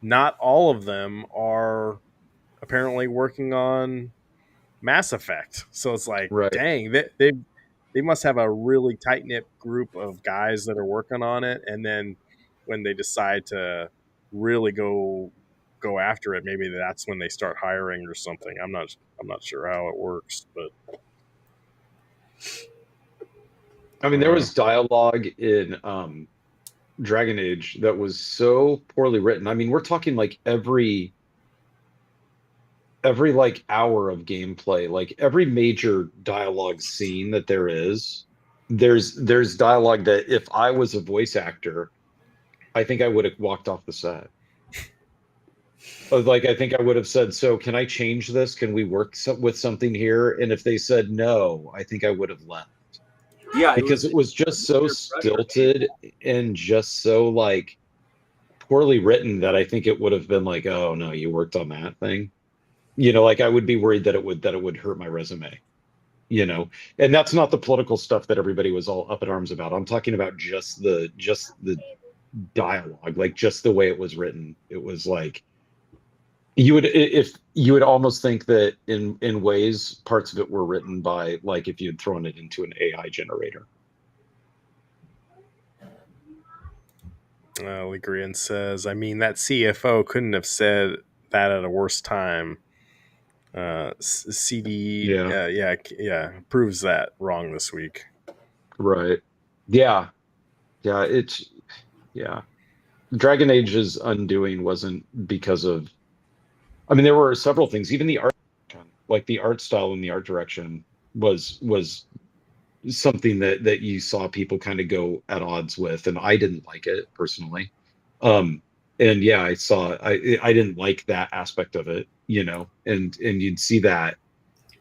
Not all of them are apparently working on Mass Effect. So it's like, Right. dang, they must have a really tight-knit group of guys that are working on it, and then when they decide to really go after it, maybe that's when they start hiring or something. I'm not sure how it works, but I mean, there was dialogue in Dragon Age that was so poorly written. I mean, we're talking like every like hour of gameplay, like every major dialogue scene that there is, there's dialogue that if I was a voice actor, I think I would have walked off the set. Like, I think I would have said, so can I change this? Can we work with something here? And if they said no, I think I would have left. Yeah, Because it was just so stilted and just so like poorly written that I think it would have been like, oh no, you worked on that thing. You know, like I would be worried that it would hurt my resume. You know, and that's not the political stuff that everybody was all up in arms about. I'm talking about just the dialogue, like just the way it was written. It was like you would almost think that in ways parts of it were written by, like, if you had thrown it into an AI generator. Ligrian says, I mean, that CFO couldn't have said that at a worse time. CD, yeah, proves that wrong this week. Right. Yeah. Dragon Age's undoing wasn't because of, I mean, there were several things. Even the art, like the art style and the art direction was something that you saw people kind of go at odds with, and I didn't like it personally. And yeah, I didn't like that aspect of it, you know, and you'd see that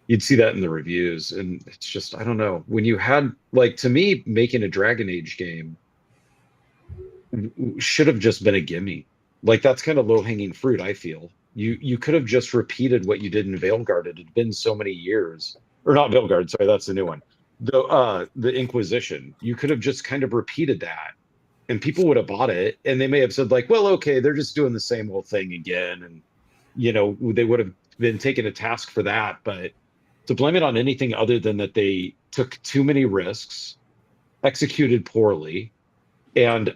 in the reviews, and it's just, I don't know, when you had, like, to me, making a Dragon Age game should have just been a gimme. Like, that's kind of low-hanging fruit, I feel. You could have just repeated what you did in Veilguard. It had been so many years. Or not Veilguard, sorry, that's the new one. The Inquisition. You could have just kind of repeated that, and people would have bought it, and they may have said, like, well, okay, they're just doing the same old thing again, and, you know, they would have been taken to task for that. But to blame it on anything other than that they took too many risks, executed poorly, and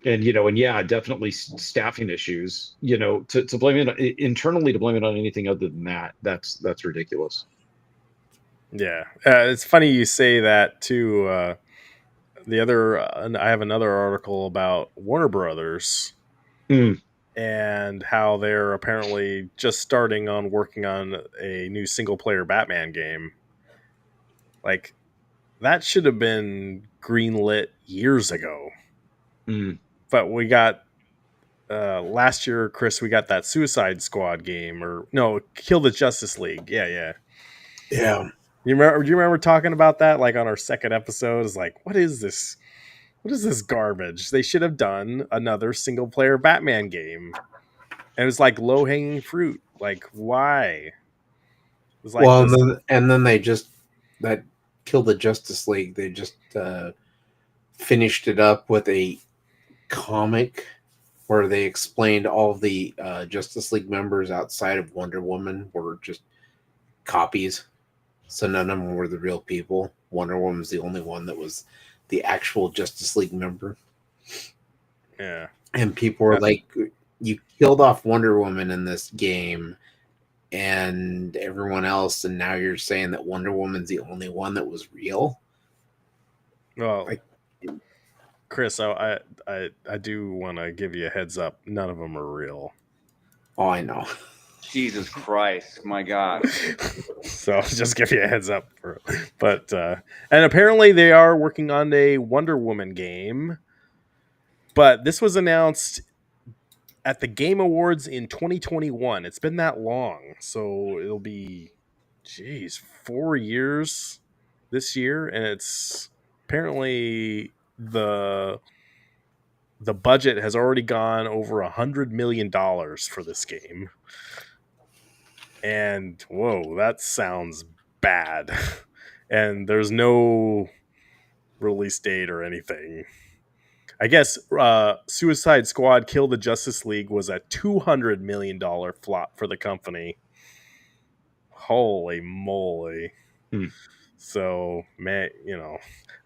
you know, and yeah, definitely staffing issues, you know, to blame it internally, to blame it on anything other than that, that's ridiculous. Yeah, it's funny you say that too. The other, I have another article about Warner Brothers and how they're apparently just starting on working on a new single player Batman game. Like, that should have been greenlit years ago. But we got last year, Chris, we got that Suicide Squad game, or no, Kill the Justice League. Yeah. You remember talking about that, like, on our second episode? Is like, what is this? What is this garbage? They should have done another single player Batman game. And it was like low hanging fruit. Like, why? It was like, well, and then they just, that Kill the Justice League, they just finished it up with a comic where they explained all the Justice League members outside of Wonder Woman were just copies. So none of them were the real people. Wonder Woman's the only one that was the actual Justice League member. Yeah. And people were like, you killed off Wonder Woman in this game and everyone else, and now you're saying that Wonder Woman's the only one that was real? Well, Like, Chris, I do want to give you a heads up. None of them are real. oh, I know. Jesus Christ, my God. So I'll just give you a heads up. But and apparently they are working on a Wonder Woman game. But this was announced at the Game Awards in 2021. It's been that long. So it'll be 4 years this year, and it's apparently the budget has already gone over $100 million for this game. And whoa, that sounds bad. And there's no release date or anything. I guess Suicide Squad Kill the Justice League was a $200 million flop for the company. Holy moly. So, man,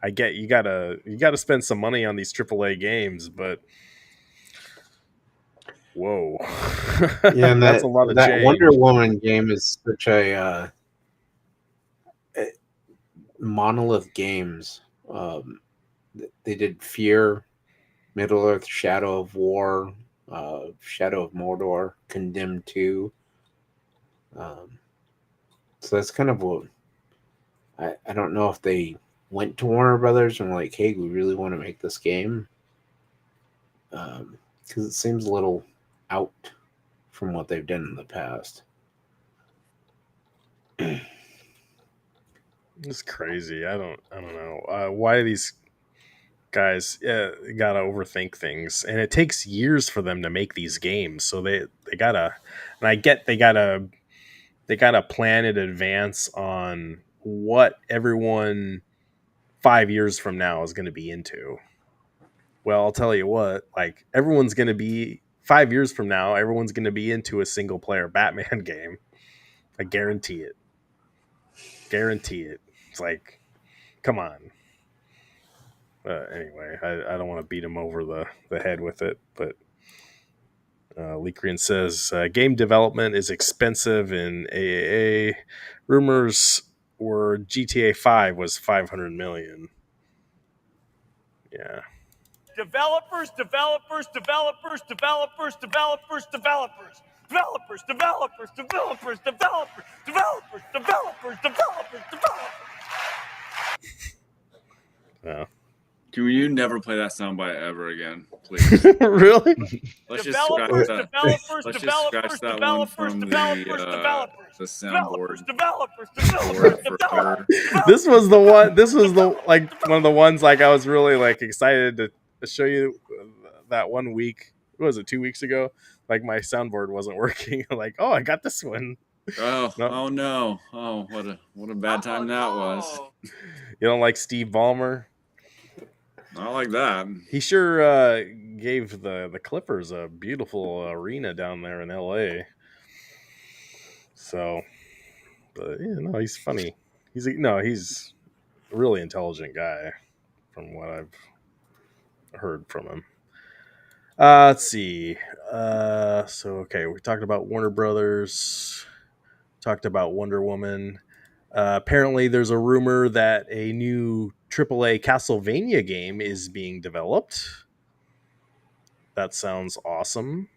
I get you gotta spend some money on these AAA games, but whoa. Yeah, and that's a lot of that change. Wonder Woman game is such a Monolith Games. They did Fear, Middle Earth, Shadow of War, Shadow of Mordor, Condemned 2. So that's kind of what I don't know if they went to Warner Brothers and were like, hey, we really want to make this game. Because it seems a little out from what they've done in the past. It's crazy. I don't know. Why these guys gotta overthink things, and it takes years for them to make these games. So they gotta, and I get they gotta plan in advance on what everyone 5 years from now is going to be into. Well, I'll tell you what, like everyone's going to be 5 years from now, everyone's going to be into a single player Batman game. I guarantee it. Guarantee it. It's like, come on. Anyway, I don't want to beat him over the head with it, but Leakrian says game development is expensive in AAA. Rumors were GTA 5 was 500 million. Yeah. Developers, developers, developers, developers, developers, developers. Developers, developers, developers, developers, developers, developers, developers, developers. Yeah. Can you never play that soundbite ever again, please? Really? Let's just scratch Developers, that. developers, Let's just developers, scratch that one developers, from developers, developers. the soundboard Developers, for developers, forever. This was the one. This was the like one of the ones like I was really like excited to show you that one week. What was it, 2 weeks ago? Like my soundboard wasn't working. Like, oh, I got this one. Oh, No. oh no! Oh, what a bad time that was. You don't like Steve Ballmer? Not like that. He sure gave the Clippers a beautiful arena down there in LA. So, but yeah, no, he's funny. He's a really intelligent guy, from what I've heard from him. Let's see. So okay, we talked about Warner Brothers. Talked about Wonder Woman. Apparently, there's a rumor that a new AAA Castlevania game is being developed. That sounds awesome.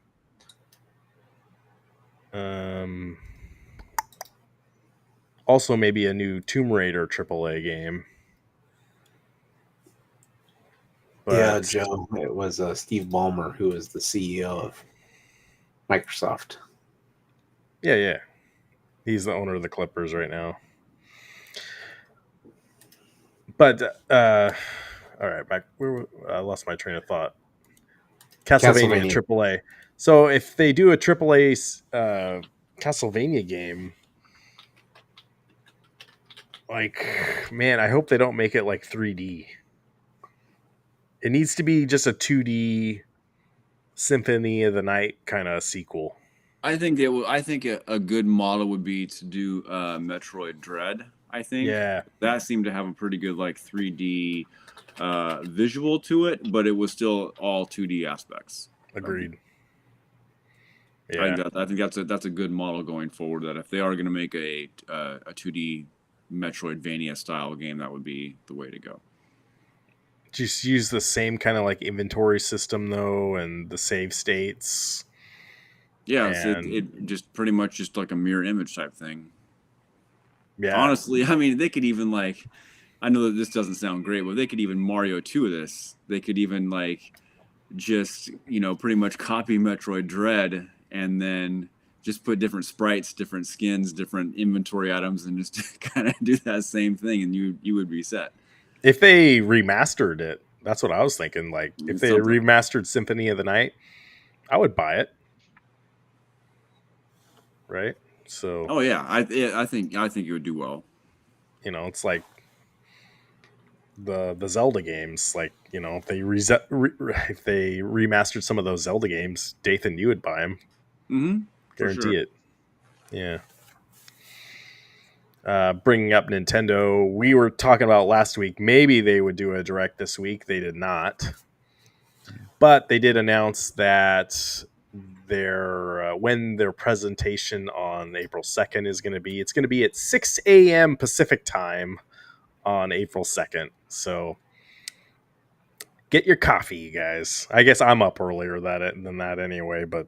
Also, maybe a new Tomb Raider AAA game. But, yeah, Joe, it was Steve Ballmer, who is the CEO of Microsoft. Yeah. He's the owner of the Clippers right now. But, all right, back. I lost my train of thought. Castlevania AAA. So if they do a AAA Castlevania game, like, man, I hope they don't make it like 3D. It needs to be just a 2D Symphony of the Night kind of sequel. I think it will. I think a good model would be to do Metroid Dread. I think. Yeah. That seemed to have a pretty good like 3D visual to it, but it was still all 2D aspects. Agreed. I think that's a good model going forward. That if they are going to make a 2D Metroidvania style game, that would be the way to go. Just use the same kind of like inventory system though, and the save states. Yeah, and... it just pretty much just like a mirror image type thing. Yeah. Honestly, I mean, they could even like, I know that this doesn't sound great, but they could even Mario 2 of this. They could even like just, pretty much copy Metroid Dread and then just put different sprites, different skins, different inventory items, and just kind of do that same thing, and you would be set. If they remastered it, that's what I was thinking. Like, if they remastered Symphony of the Night, I would buy it. Right? So. Oh yeah, I think it would do well. It's like the Zelda games. Like, if they if they remastered some of those Zelda games, Dathan, you would buy them. Mm-hmm. Guarantee it. Yeah. Bringing up Nintendo, we were talking about last week, maybe they would do a direct this week. They did not. But they did announce that when their presentation on April 2nd is going to be, it's going to be at 6 a.m. Pacific time on April 2nd. So get your coffee, you guys. I guess I'm up earlier than that anyway, but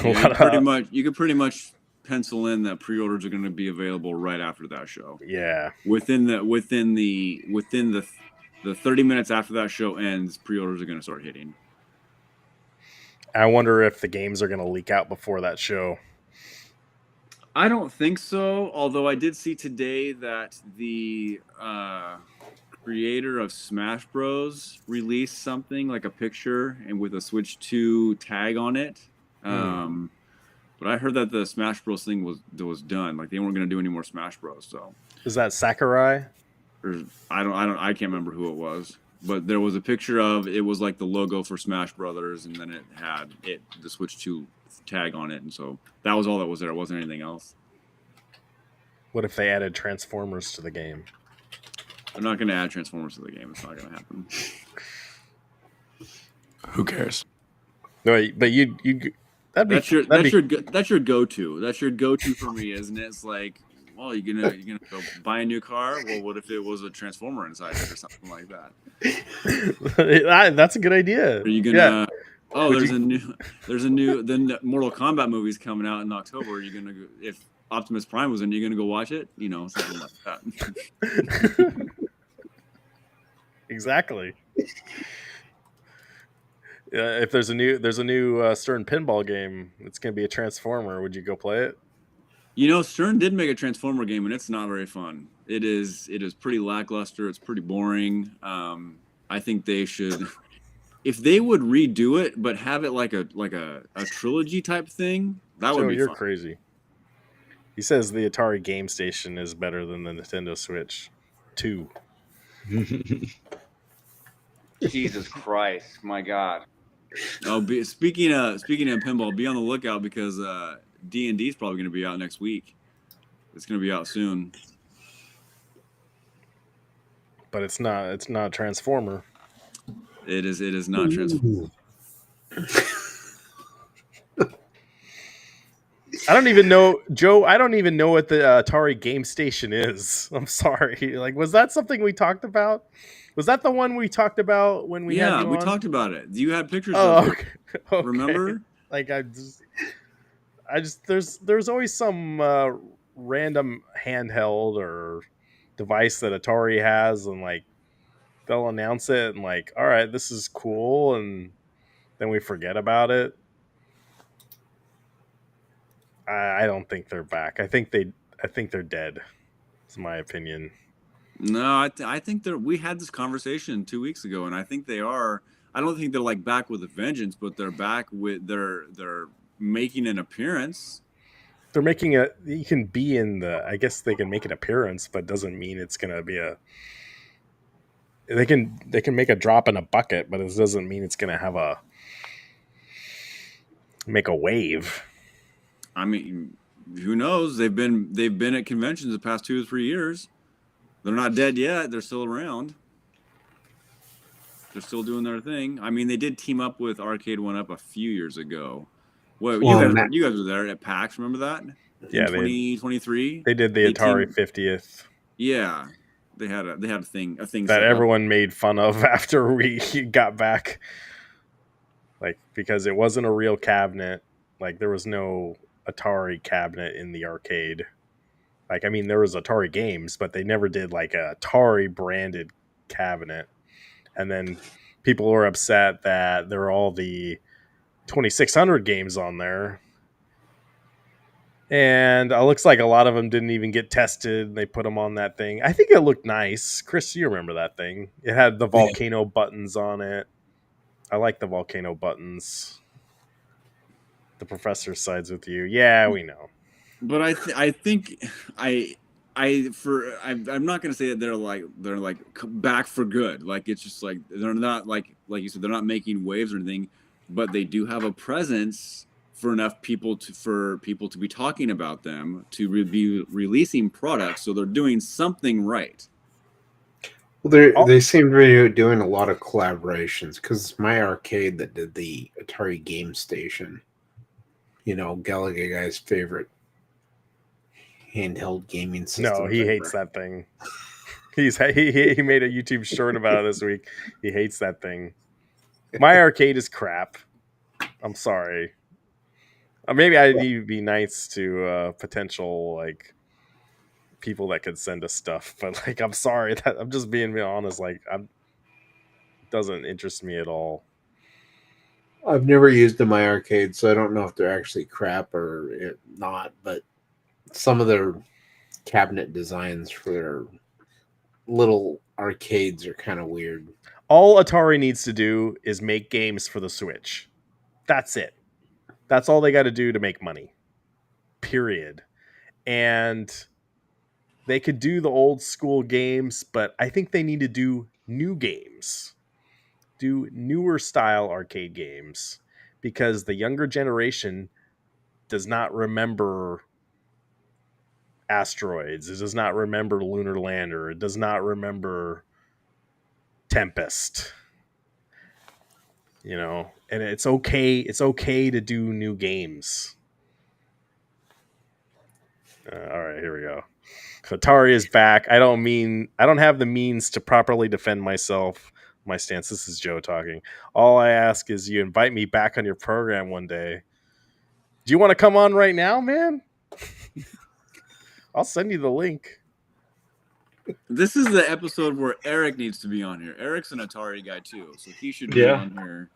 you could pretty much pencil in that pre-orders are going to be available right after that show. Yeah. Within the 30 minutes after that show ends, pre-orders are going to start hitting. I wonder if the games are going to leak out before that show. I don't think so, although I did see today that the creator of Smash Bros released something like a picture and with a Switch 2 tag on it. But I heard that the Smash Bros thing was done. Like, they weren't going to do any more Smash Bros. So is that Sakurai? I can't remember who it was. But there was a picture of it was like the logo for Smash Brothers, and then it had the Switch 2 tag on it, and so that was all that was there. It wasn't anything else. What if they added Transformers to the game? They're not going to add Transformers to the game. It's not going to happen. Who cares? No, but you that's your go-to. That's your go-to for me, isn't it? It's like, well, you're gonna go buy a new car. Well, what if it was a Transformer inside it or something like that? That's a good idea. Are you gonna? Yeah. Oh, there's a new. Then the Mortal Kombat movie's coming out in October. Are you gonna go, if Optimus Prime was in, you gonna go watch it? Something like that. Exactly. If there's a new Stern pinball game, it's gonna be a Transformer. Would you go play it? Stern did make a Transformer game, and it's not very fun. It is pretty lackluster. It's pretty boring. I think they should, if they would redo it, but have it like a trilogy type thing. That would be you're fun. Crazy. He says the Atari Game Station is better than the Nintendo Switch 2. Jesus Christ, my God. Oh, speaking of pinball, be on the lookout because D&D is probably going to be out next week. It's going to be out soon. But it's not Transformer. It is not Transformer. I don't even know, Joe. I don't even know what the Atari Game Station is. I'm sorry. Like, was that something we talked about? Was that the one we talked about when we had you we on? Talked about it. You had pictures of it. Okay. Remember? Like, I just there's always some random handheld or device that Atari has, and like they'll announce it and like, all right, this is cool, and then we forget about it. I don't think they're back. I think they're dead. It's my opinion. No, I think we had this conversation 2 weeks ago, and I think they are. I don't think they're like back with a vengeance, but they're back with they're making an appearance. They're making you can be in the, I guess they can make an appearance, but doesn't mean it's going to be they can make a drop in a bucket, but it doesn't mean it's going to make a wave. I mean, who knows? They've been at conventions the past 2 or 3 years. They're not dead yet. They're still around. They're still doing their thing. I mean, they did team up with Arcade One Up a few years ago. Well, Well, you guys were there at PAX. Remember that in Yeah, 2023? they did the Atari 50th Yeah, they had a thing that set everyone made fun of after we got back, like because it wasn't a real cabinet. Like there was no Atari cabinet in the arcade. Like I mean, there was Atari games, but they never did like a Atari branded cabinet. And then people were upset that there were all the 2600 games on there. And it looks like a lot of them didn't even get tested. They put them on that thing. I think it looked nice. Chris, you remember that thing? It had the volcano buttons on it. I like the volcano buttons. The professor sides with you. Yeah, we know. But I think I'm not gonna say that they're like back for good. Like it's just like they're not like you said, they're not making waves or anything, but they do have a presence for enough people to be talking about them, to be releasing products, so they're doing something right. Well, they seem to be doing a lot of collaborations because my arcade that did the Atari Game Station, Gallagher guy's favorite handheld gaming system. No, he hates that thing. He made a YouTube short about it this week. He hates that thing. My arcade is crap. I'm sorry. Maybe I need to be nice to potential like people that could send us stuff, but like I'm sorry that I'm just being honest. Like it doesn't interest me at all. I've never used the My Arcade, so I don't know if they're actually crap or not. But some of their cabinet designs for their little arcades are kind of weird. All Atari needs to do is make games for the Switch. That's it. That's all they got to do to make money. Period. And they could do the old school games, but I think they need to do new games. Do newer style arcade games because the younger generation does not remember Asteroids. It does not remember Lunar Lander. It does not remember Tempest. And it's okay. It's okay to do new games. All right, here we go. Atari is back. I don't have the means to properly defend myself. My stance. This is Joe talking. All I ask is you invite me back on your program one day. Do you want to come on right now, man? I'll send you the link. This is the episode where Eric needs to be on here. Eric's an Atari guy too, so he should be on here.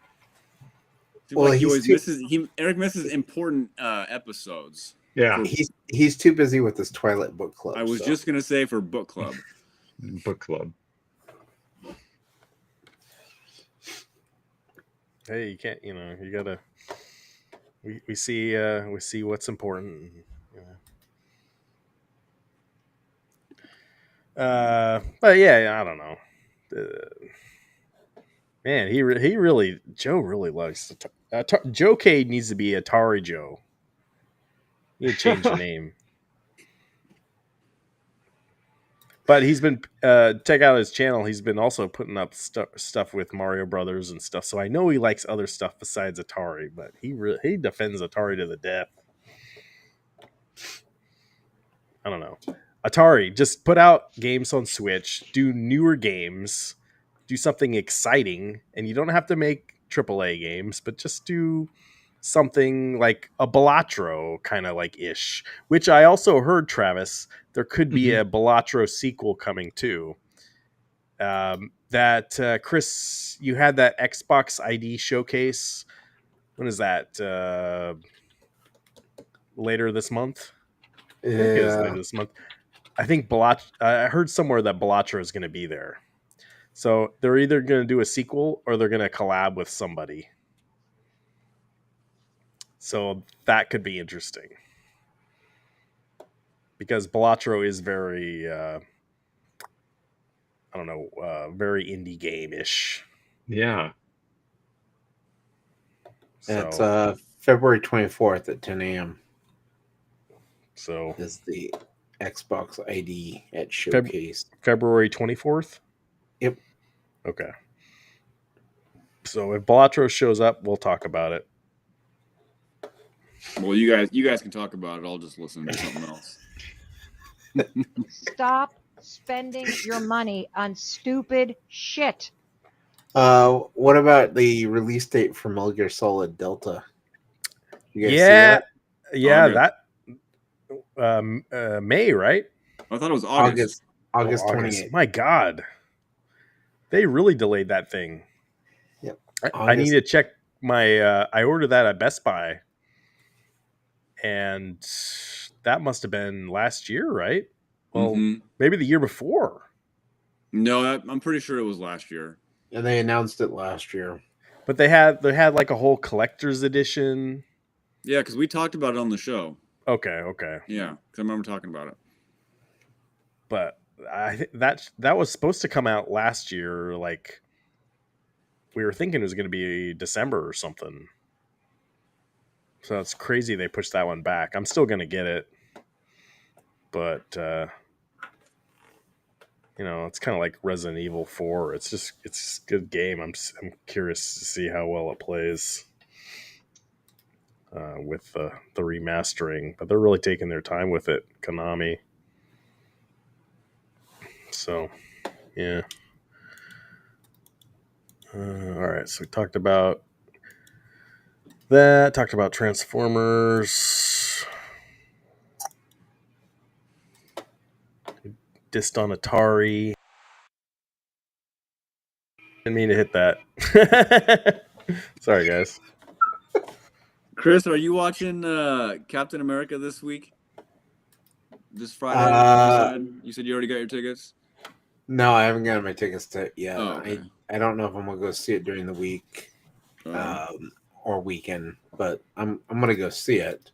Well, Eric misses important episodes. Yeah, he's too busy with his Twilight book club. I was just gonna say for book club. Book club. Hey, you can't. You gotta. We see what's important. But yeah, I don't know. Man, Joe really likes Joe Cade needs to be Atari Joe. You need to change the name. But he's been check out his channel. He's been also putting up stuff with Mario Brothers and stuff. So I know he likes other stuff besides Atari. But he defends Atari to the death. I don't know. Atari, just put out games on Switch. Do newer games. Do something exciting, and you don't have to make AAA games, but just do something like a Balatro kind of like ish. Which I also heard, Travis, there could be a Balatro sequel coming too. Chris, you had that Xbox ID showcase. When is that? Later this month? I think it is later this month. I think I heard somewhere that Balatro is going to be there. So they're either going to do a sequel or they're going to collab with somebody. So that could be interesting. Because Balatro is very, very indie game-ish. Yeah. That's February 24th at 10 a.m. So is the Xbox ID at Showcase. February 24th? Yep. Okay. So if Balatro shows up, we'll talk about it. Well, you guys can talk about it. I'll just listen to something else. Stop spending your money on stupid shit. What about the release date for Metal Gear Solid Delta? You guys see Yeah, that? yeah, August. that May, right? I thought it was August. August Oh, 28th. My God, they really delayed that thing. Yep. I need to check my. I ordered that at Best Buy, and that must have been last year, right? Well, maybe the year before. No, I'm pretty sure it was last year. And they announced it last year. But they had like a whole collector's edition. Yeah, because we talked about it on the show. Okay. Yeah, because I remember talking about it. But I think that was supposed to come out last year. Like we were thinking it was going to be December or something. So it's crazy they pushed that one back. I'm still going to get it, but it's kind of like Resident Evil 4. It's a good game. I'm curious to see how well it plays with the remastering, but they're really taking their time with it, Konami. So, yeah. All right, so we talked about that. Talked about Transformers. Dissed on Atari. Didn't mean to hit that. Sorry, guys. Chris, are you watching Captain America this week? This Friday? You said you already got your tickets? No, I haven't gotten my tickets yet. Oh, okay. I don't know if I'm gonna go see it during the week or weekend, but I'm gonna go see it.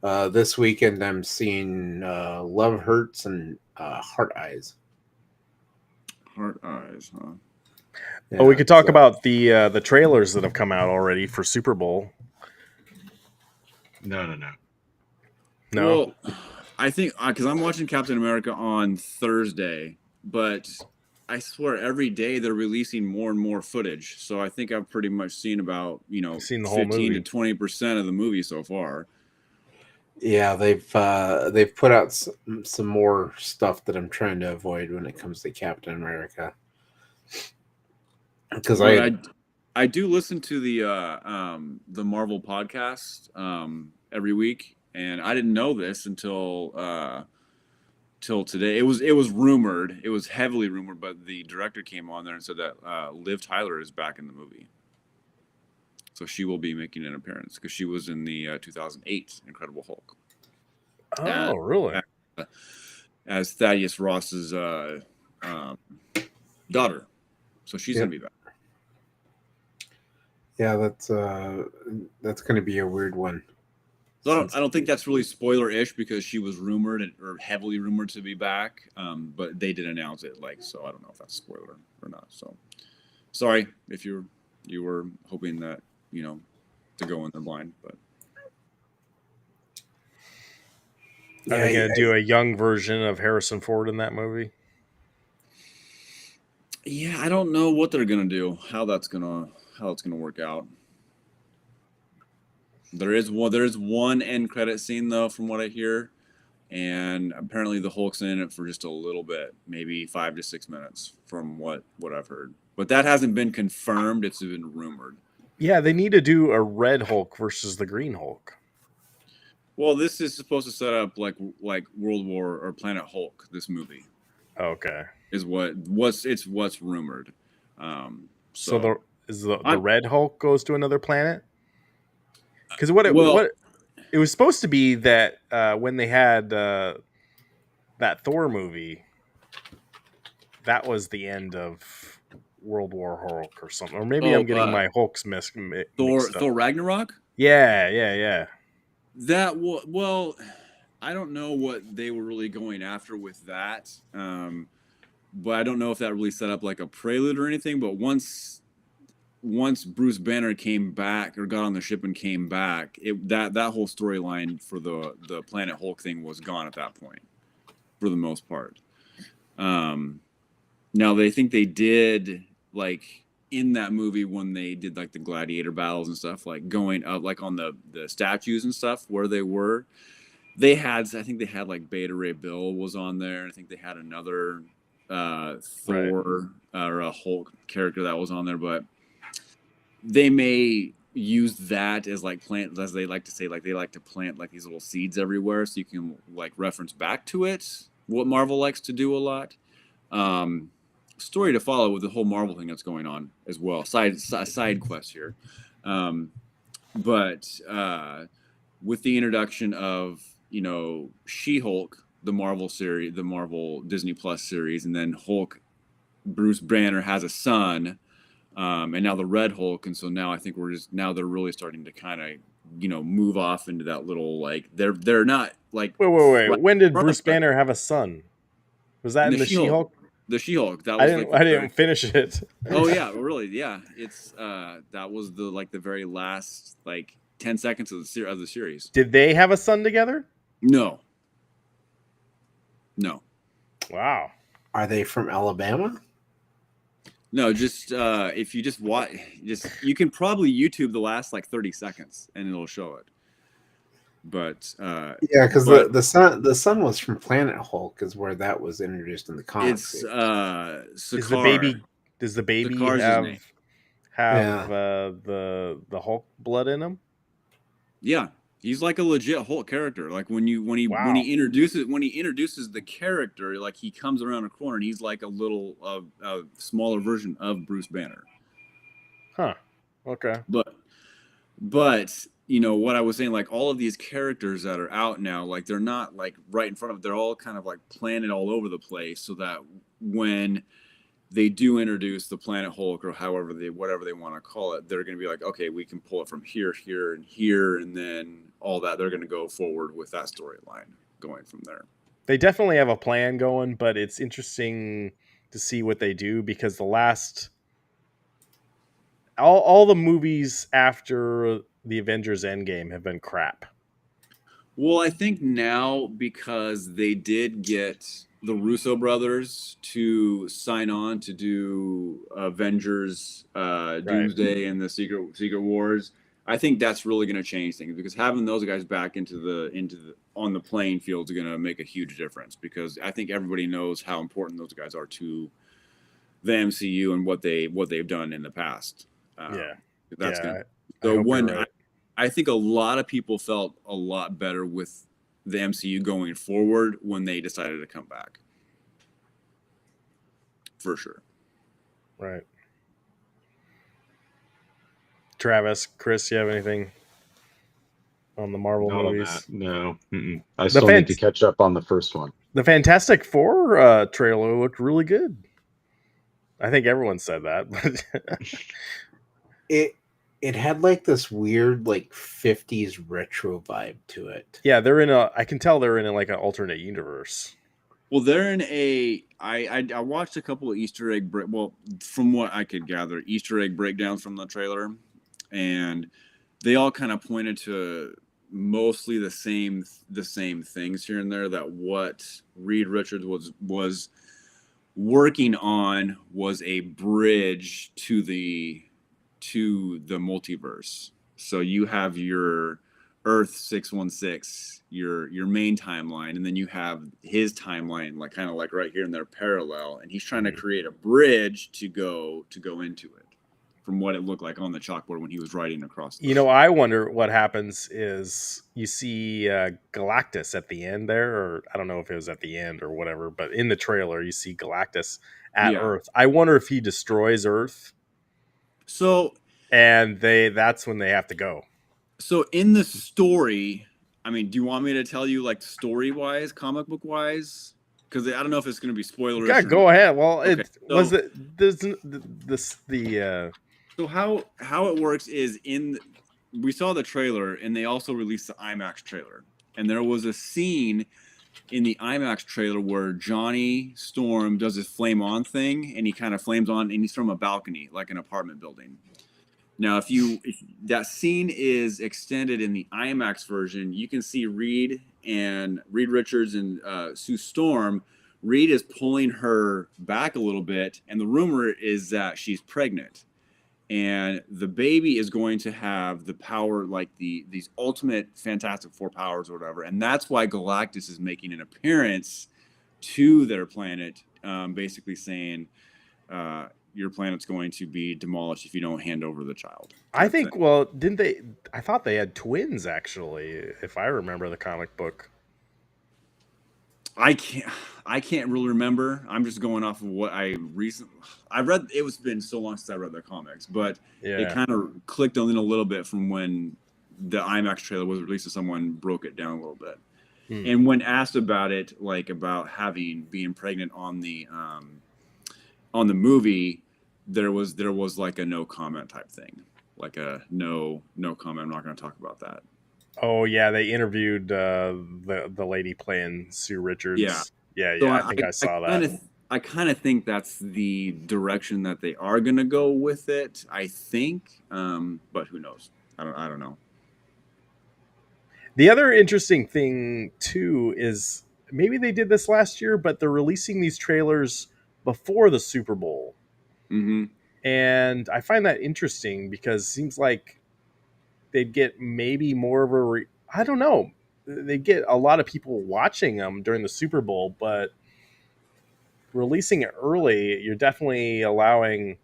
This weekend I'm seeing Love Hurts and Heart Eyes. Heart Eyes, huh? Yeah, we could talk about the trailers that have come out already for Super Bowl. No. Well, I think because I'm watching Captain America on Thursday, but I swear every day they're releasing more and more footage. So I think I've pretty much seen about seen the whole 15 movie. to 20% of the movie so far. Yeah, they've put out some more stuff that I'm trying to avoid when it comes to Captain America. Because I do listen to the Marvel podcast every week, and I didn't know this until today. It was rumored. It was heavily rumored, but the director came on there and said that Liv Tyler is back in the movie. So she will be making an appearance because she was in the 2008 Incredible Hulk. Oh, really? As Thaddeus Ross's daughter. So she's going to be back. Yeah, that's going to be a weird one. So I don't think that's really spoiler-ish because she was rumored or heavily rumored to be back, but they did announce it. So I don't know if that's spoiler or not. So sorry if you were hoping that to go in the blind, but are they going to do a young version of Harrison Ford in that movie? Yeah, I don't know what they're going to do. How it's going to work out. There is one end credit scene though, from what I hear, and apparently the Hulk's in it for just a little bit, maybe 5 to 6 minutes, from what I've heard. But that hasn't been confirmed; it's been rumored. Yeah, they need to do a Red Hulk versus the Green Hulk. Well, this is supposed to set up like World War or Planet Hulk. This movie, okay, is what's rumored. So the Red Hulk goes to another planet. Because what it was supposed to be that when they had that Thor movie, that was the end of World War Hulk or something, or maybe I'm getting my Hulks mixed up. Thor Ragnarok. Yeah. That I don't know what they were really going after with that, but I don't know if that really set up like a prelude or anything. But once Bruce Banner came back or got on the ship and came back, that whole storyline for the Planet Hulk thing was gone at that point. for the most part. Now they think they did like in that movie when they did like the gladiator battles and stuff, like going up like on the statues and stuff where they were. They had, I think they had like Beta Ray Bill was on there. I think they had another Thor or a Hulk character that was on there, but they may use that as like plant, as they like to say, like they like to plant like these little seeds everywhere so you can like reference back to it. What Marvel likes to do a lot. Story to follow with the whole Marvel thing that's going on as well. Side quest here. But with the introduction of, you know, She-Hulk, the Marvel series, the Marvel Disney Plus series, and then Hulk, Bruce Banner has a son, and now the Red Hulk, and so now I think they're really starting to kind of, you know, move off into that little like they're not like Wait. When did Bruce Banner have a son? Was that in the She-Hulk? The She-Hulk. That I was didn't. like I didn't finish it. Oh yeah, really? Yeah, it's that was the very last like 10 seconds of the series. Did they have a son together? No. Wow. Are they from Alabama? No, just if you just watch, you can probably YouTube the last like 30 seconds and it'll show it. But yeah, because the son was from Planet Hulk, is where that was introduced in the comics. It's Sakaar. Does the baby Sakaar's have the Hulk blood in him? Yeah, he's like a legit Hulk character. Like when he introduces the character, like he comes around a corner and he's like a little a smaller version of Bruce Banner. Huh. Okay. But you know what I was saying, like all of these characters that are out now, like they're not like right in front of, they're all kind of like planted all over the place, so that when they do introduce the Planet Hulk or whatever they want to call it, they're going to be like, okay, we can pull it from here, here, and here, and then all that. They're going to go forward with that storyline going from there. They definitely have a plan going, but it's interesting to see what they do because the last all the movies after the Avengers Endgame have been crap. Well, I think now because they did get the Russo brothers to sign on to do Avengers, Doomsday, and the Secret Wars, I think that's really going to change things, because having those guys back on the playing field is going to make a huge difference, because I think everybody knows how important those guys are to the MCU and what they've done in the past. I think a lot of people felt a lot better with the MCU going forward when they decided to come back. For sure. Right. Travis, Chris, you have anything on the Marvel movies? No. I still need to catch up on the first one. The Fantastic Four trailer looked really good. I think everyone said that. It had like this weird like 50s retro vibe to it. Yeah, I can tell they're in like an alternate universe. Well, they're in I watched a couple of Easter egg from what I could gather, Easter egg breakdowns from the trailer, and they all kind of pointed to mostly the same things here and there, that what Reed Richards was working on was a bridge to the multiverse. So you have your Earth 616, your main timeline, and then you have his timeline, like kind of like right here in their parallel, and he's trying to create a bridge to go into it, from what it looked like on the chalkboard when he was writing across. I wonder what happens is you see Galactus at the end there, or I don't know if it was at the end or whatever, but in the trailer you see Galactus at Earth. I wonder if he destroys Earth. So, and that's when they have to go. So in the story, I mean, do you want me to tell you like story-wise, comic book-wise? Because I don't know if it's going to be spoilerish. Yeah, go ahead. Well, okay, So how it works is we saw the trailer, and they also released the IMAX trailer, and there was a scene in the IMAX trailer where Johnny Storm does his flame on thing, and he kind of flames on, and he's from a balcony, like an apartment building. Now, if that scene is extended in the IMAX version, you can see Reed and Reed Richards and Sue Storm. Reed is pulling her back a little bit, and the rumor is that she's pregnant, and the baby is going to have the power, like these ultimate Fantastic Four powers or whatever, and that's why Galactus is making an appearance to their planet, basically saying, your planet's going to be demolished if you don't hand over the child. I think, well, didn't they? I thought they had twins, actually, if I remember the comic book. I can't really remember. I'm just going off of what I read. It was been so long since I read the comics, but it kind of clicked on in a little bit from when the IMAX trailer was released, and someone broke it down a little bit. And when asked about it, like about being pregnant on the movie, there was like a no comment type thing, like a no comment. I'm not going to talk about that. Oh yeah, they interviewed the lady playing Sue Richards. Yeah. So I think I saw that. I kind of think that's the direction that they are going to go with it. I think, but who knows? I don't know. The other interesting thing too is maybe they did this last year, but they're releasing these trailers before the Super Bowl, and I find that interesting because it seems like they'd get maybe more of a I don't know. They get a lot of people watching them during the Super Bowl, but releasing it early, you're definitely allowing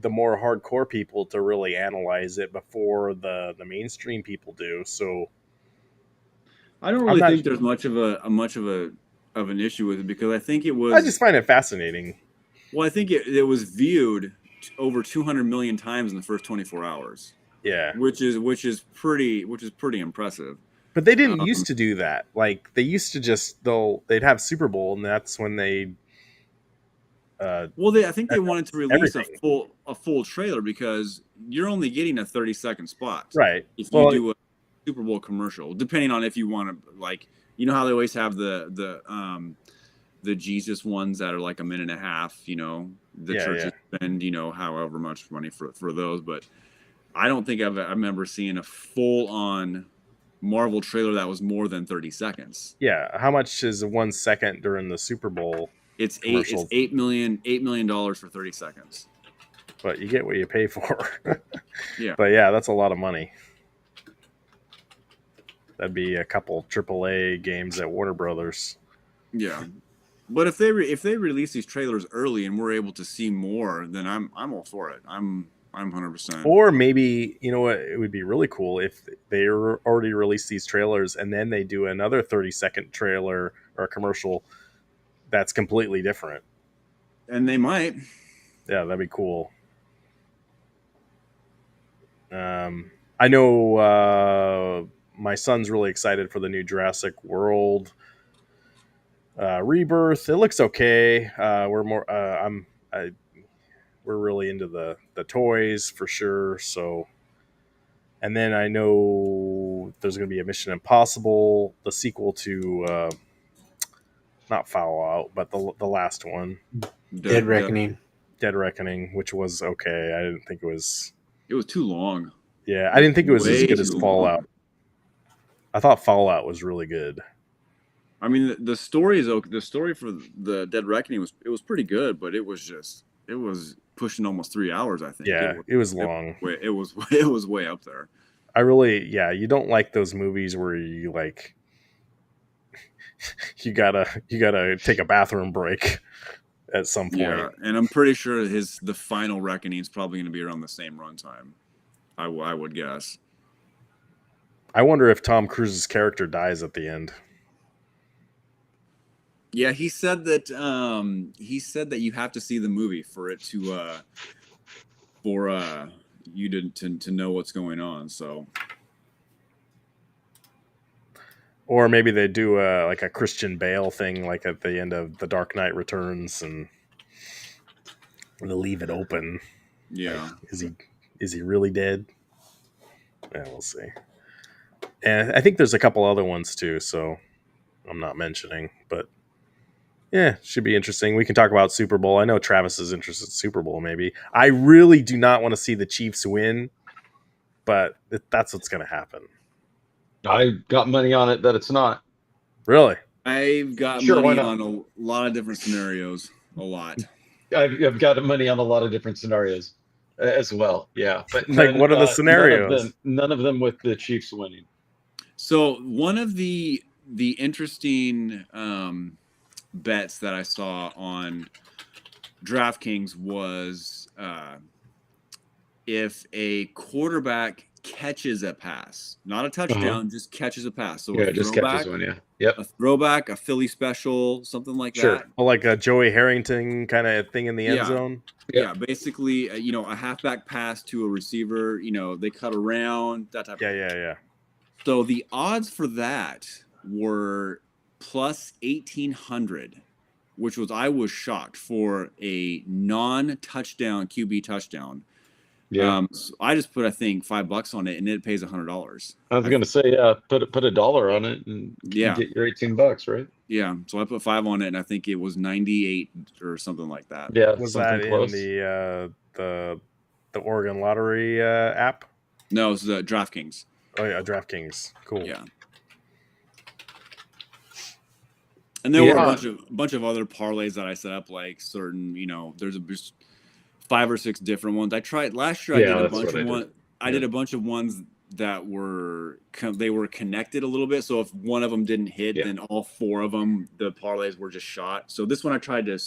the more hardcore people to really analyze it before the mainstream people do. So I don't really think there's much of an issue with it, because I think it was. I just find it fascinating. Well, I think it was viewed over 200 million times in the first 24 hours. Yeah, which is pretty impressive. But they didn't used to do that. Like they used to just they'd have Super Bowl, and that's when they. I think they wanted to release a full trailer, because you're only getting a 30-second spot, right? If you do a Super Bowl commercial, depending on if you want to, like, you know how they always have the Jesus ones that are like a minute and a half. You know, the churches spend however much money for those, but I don't think I remember seeing a full-on Marvel trailer that was more than 30 seconds. Yeah, how much is 1 second during the Super Bowl? It's $8 million for 30 seconds. But you get what you pay for. Yeah. But yeah, that's a lot of money. That'd be a couple AAA games at Warner Brothers. Yeah. But if they release these trailers early and we're able to see more, then I'm all for it. I'm 100%. Or maybe, you know what, it would be really cool if they already released these trailers and then they do another 30-second trailer or a commercial that's completely different. And they might. Yeah, that'd be cool. I know my son's really excited for the new Jurassic World Rebirth. It looks okay. We're really into the toys for sure. So, and then I know there's going to be a Mission Impossible, the sequel to not Fallout, but the last one, Dead Reckoning. Dead Reckoning, which was okay. I didn't think it was. It was too long. Yeah, I didn't think it was as good as Fallout. Long. I thought Fallout was really good. I mean, the story is okay. The story for the Dead Reckoning was pretty good, but it was pushing almost 3 hours, I think. Yeah, it was long. It was way up there. You don't like those movies where you like you gotta take a bathroom break at some point. Yeah, and I'm pretty sure the final Reckoning is probably going to be around the same runtime. I would guess. I wonder if Tom Cruise's character dies at the end. Yeah, he said that you have to see the movie for it to for you to know what's going on. So, or maybe they do like a Christian Bale thing, like at the end of The Dark Knight Returns, and they leave it open. Yeah, like, is he really dead? Yeah, we'll see. And I think there's a couple other ones too, so I'm not mentioning, but yeah, should be interesting. We can talk about Super Bowl. I know Travis is interested in Super Bowl, maybe. I really do not want to see the Chiefs win, but that's what's going to happen. I got money on it that it's not. Really? I've got Sure, why money not? on a lot of different scenarios. A lot. I've got money on a lot of different scenarios as well. Yeah, but Like, what are the scenarios? None of them with the Chiefs winning. So one of the interesting bets that I saw on DraftKings was if a quarterback catches a pass, not a touchdown, just catches a pass. So Yeah, a just throwback, catches one. Yeah. Yep. a throwback, a Philly special, something like Sure. that. Well, like a Joey Harrington kind of thing in the end Yeah. zone. Yep. Yeah, basically, a halfback pass to a receiver. They cut around, that type of thing. Yeah. So the odds for that were plus 1,800, which I was shocked for a non-touchdown QB touchdown. Yeah. So I just put, I think, $5 on it, and it pays $100. I was gonna say, put $1 on it and Yeah. get your $18, right? Yeah, so I put 5 on it, and I think it was 98 or something like that. Yeah, Was something that close. in the Oregon Lottery app? No, it's the DraftKings. Oh yeah, DraftKings. Cool. Yeah. And there were a bunch of other parlays that I set up, like certain, there's just 5 or 6 different ones. I tried last year. I did a bunch of ones. I did a bunch of ones that were connected a little bit. So if one of them didn't hit, then all 4 of them, the parlays were just shot. So this one I tried to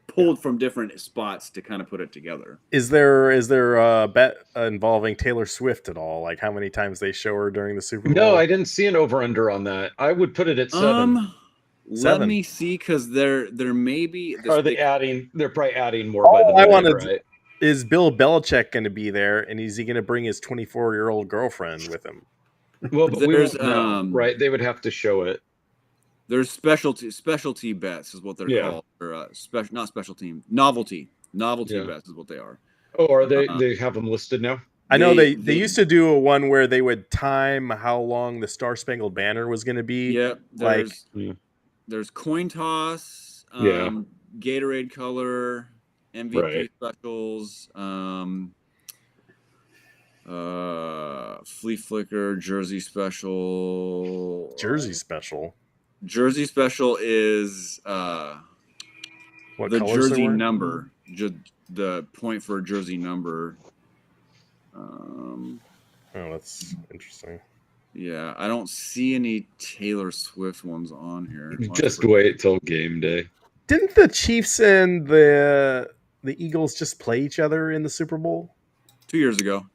pulled from different spots to kind of put it together. Is there a bet involving Taylor Swift at all? Like how many times they show her during the Super Bowl? No, I didn't see an over under on that. I would put it at 7. Let me see, because there may be. Are they adding? They're probably adding more by the minute, right? Is Bill Belichick going to be there, and is he going to bring his 24-year-old girlfriend with him? Well, but we won't know, right? They would have to show it. There's specialty bets is what they're called, or not special team, novelty bets is what they are. Oh, are they have them listed now? I know they used to do a one where they would time how long the Star Spangled Banner was going to be. Yep. There's coin toss, Gatorade color, MVP specials, flea flicker, jersey special. Jersey special. Jersey special is what the jersey number, the point for a jersey number. Oh, that's interesting. Yeah, I don't see any Taylor Swift ones on here. Just wait till game day. Didn't the Chiefs and the Eagles just play each other in the Super Bowl 2 years ago?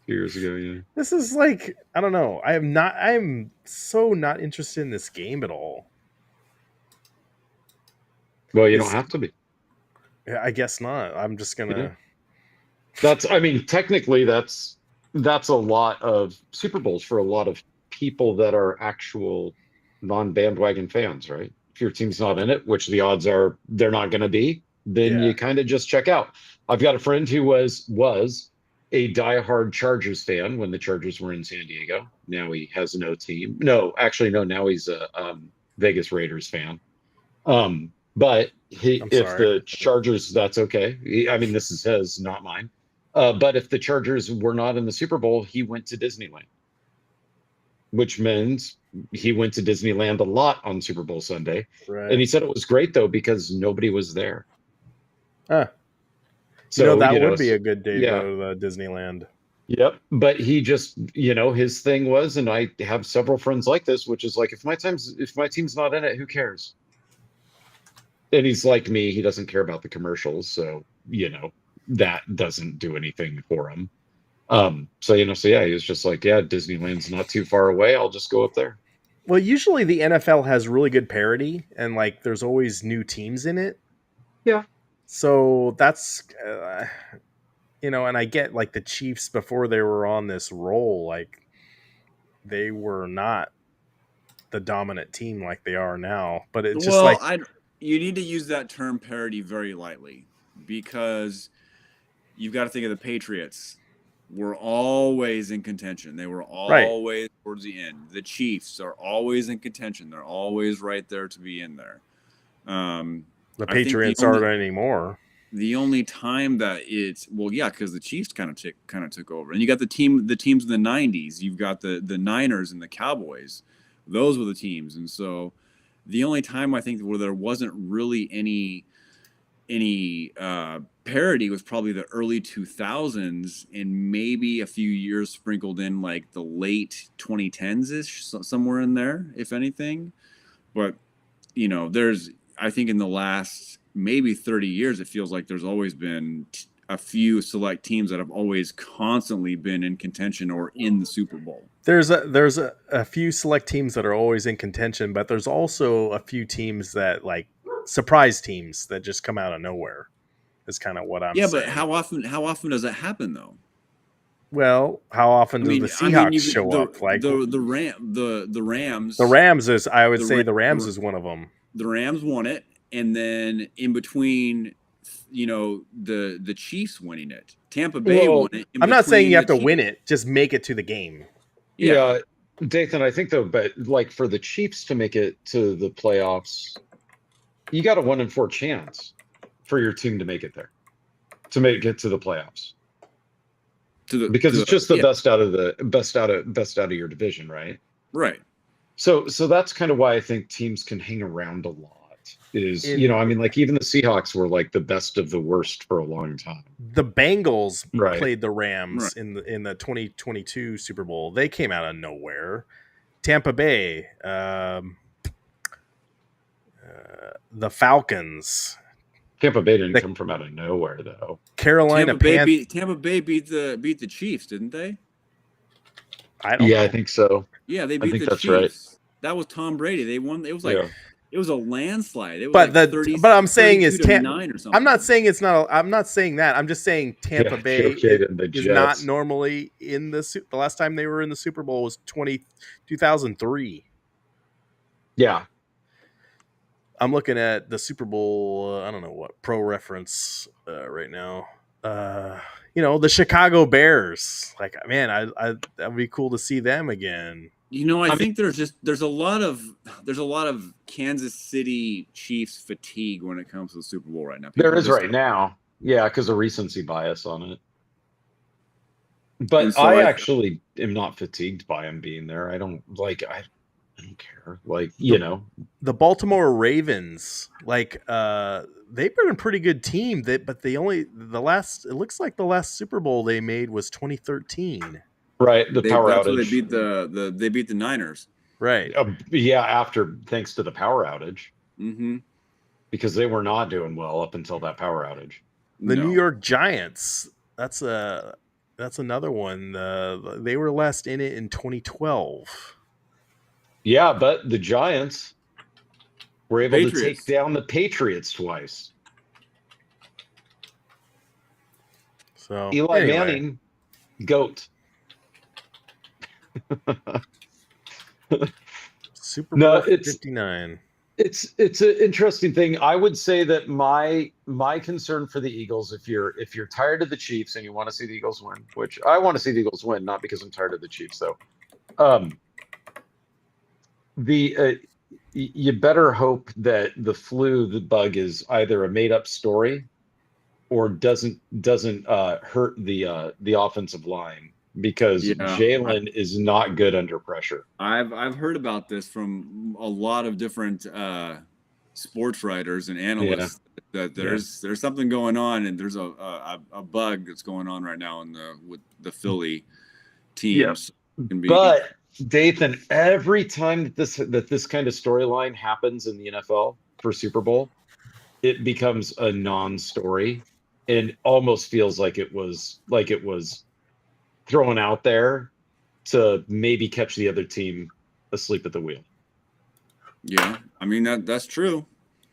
2 years ago, yeah. This is like, I don't know. I'm so not interested in this game at all. Well, you don't have to be. I guess not. I'm just gonna. Technically, that's a lot of Super Bowls for a lot of people that are actual non-bandwagon fans, right? If your team's not in it, which the odds are they're not going to be, then you kind of just check out. I've got a friend who was a diehard Chargers fan when the Chargers were in San Diego. Now he has no team. No, actually, no. Now he's a Vegas Raiders fan. But if the Chargers, that's okay. This is his, not mine. But if the Chargers were not in the Super Bowl, he went to Disneyland, which means he went to Disneyland a lot on Super Bowl Sunday. Right. And he said it was great, though, because nobody was there. So that would be a good day to go to Disneyland. Yep. But he just, his thing was, and I have several friends like this, which is like, if my team's not in it, who cares? And he's like me, he doesn't care about the commercials. So, that doesn't do anything for him. So he was just like, Disneyland's not too far away. I'll just go up there. Well, usually the NFL has really good parity, and like there's always new teams in it. Yeah. So that's, and I get like the Chiefs before they were on this roll, like they were not the dominant team like they are now. But it's just you need to use that term parity very lightly, because you've got to think of the Patriots were always in contention. They were always towards the end. The Chiefs are always in contention. They're always right there to be in there. The Patriots aren't anymore. the only time that it's because the Chiefs kind of took over, and you got the teams in the '90s. You've got the Niners and the Cowboys; those were the teams, and so the only time I think where there wasn't really any parity was probably the early 2000s, and maybe a few years sprinkled in like the late 2010s ish, somewhere in there, if anything. But I think in the last maybe 30 years, it feels like there's always been a few select teams that have always constantly been in contention or in the Super Bowl. There's a few select teams that are always in contention, but there's also a few teams that like surprise teams that just come out of nowhere. Is kind of what I'm saying. But how often does that happen though? Well, how often do the Seahawks show up? Like the Rams. The Rams is, I would say, the Rams is one of them. The Rams won it, and then in between, the Chiefs winning it. Tampa Bay won it. I'm not saying you have to win it; just make it to the game. Yeah, Dathan, I think though, but like for the Chiefs to make it to the playoffs, you got a 1 in 4 chance for your team to make it there, to make it to the playoffs. Because it's just the best out of your division, right? Right. So that's kind of why I think teams can hang around a lot. Like even the Seahawks were like the best of the worst for a long time. The Bengals played the Rams in the 2022 Super Bowl. They came out of nowhere. Tampa Bay, the Falcons. Tampa Bay didn't come from out of nowhere, though. Carolina Panthers. Tampa Bay beat the Chiefs, didn't they? I don't know. I think so. Yeah, they beat the Chiefs. Right. That was Tom Brady. They won. It was like it was a landslide. It was but I'm saying is I'm not saying it's not. I'm not saying that. I'm just saying Tampa Bay is not normally in the last time they were in the Super Bowl was 2003. Yeah. I'm looking at the Super Bowl. I don't know what Pro Reference right now. The Chicago Bears. Like, man, I that'd be cool to see them again. I think there's a lot of Kansas City Chiefs fatigue when it comes to the Super Bowl right now. There is right now, because of recency bias on it. But I actually am not fatigued by him being there. I don't care. The Baltimore Ravens, they've been a pretty good team. But it looks like the last Super Bowl they made was 2013. Right, the power outage. They beat the Niners. Right. Thanks to the power outage. Mm-hmm. Because they were not doing well up until that power outage. The New York Giants. That's another one. They were last in it in 2012. Yeah, but the Giants were able to take down the Patriots twice. So Eli Manning, GOAT. Super Bowl 59. It's an interesting thing. I would say that my concern for the Eagles, if you're tired of the Chiefs and you want to see the Eagles win, which I want to see the Eagles win, not because I'm tired of the Chiefs though. You better hope that the bug is either a made up story or doesn't hurt the offensive line, because Jalen is not good under pressure. I've heard about this from a lot of different sports writers and analysts that there's something going on, and there's a bug that's going on right now with the Philly teams. But Dathan, every time that this kind of storyline happens in the NFL for Super Bowl, it becomes a non-story and almost feels like it was thrown out there to maybe catch the other team asleep at the wheel. Yeah, I mean that's true.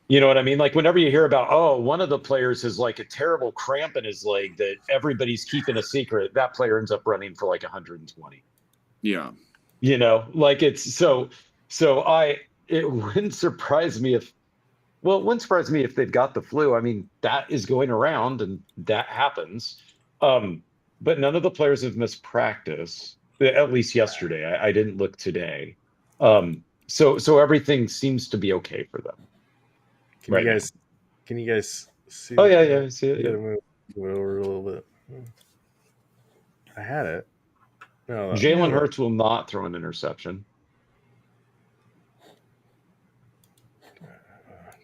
You know what I mean? Like whenever you hear about, one of the players has like a terrible cramp in his leg that everybody's keeping a secret, that player ends up running for like 120. Yeah. It's it wouldn't surprise me if they've got the flu. I mean, that is going around and that happens. But none of the players have missed practice, at least yesterday. I didn't look today. So everything seems to be okay for them. Can you guys See, Oh yeah, I see I it. gotta Yeah. move it over a little bit. I had it. No, Jalen Hurts will not throw an interception.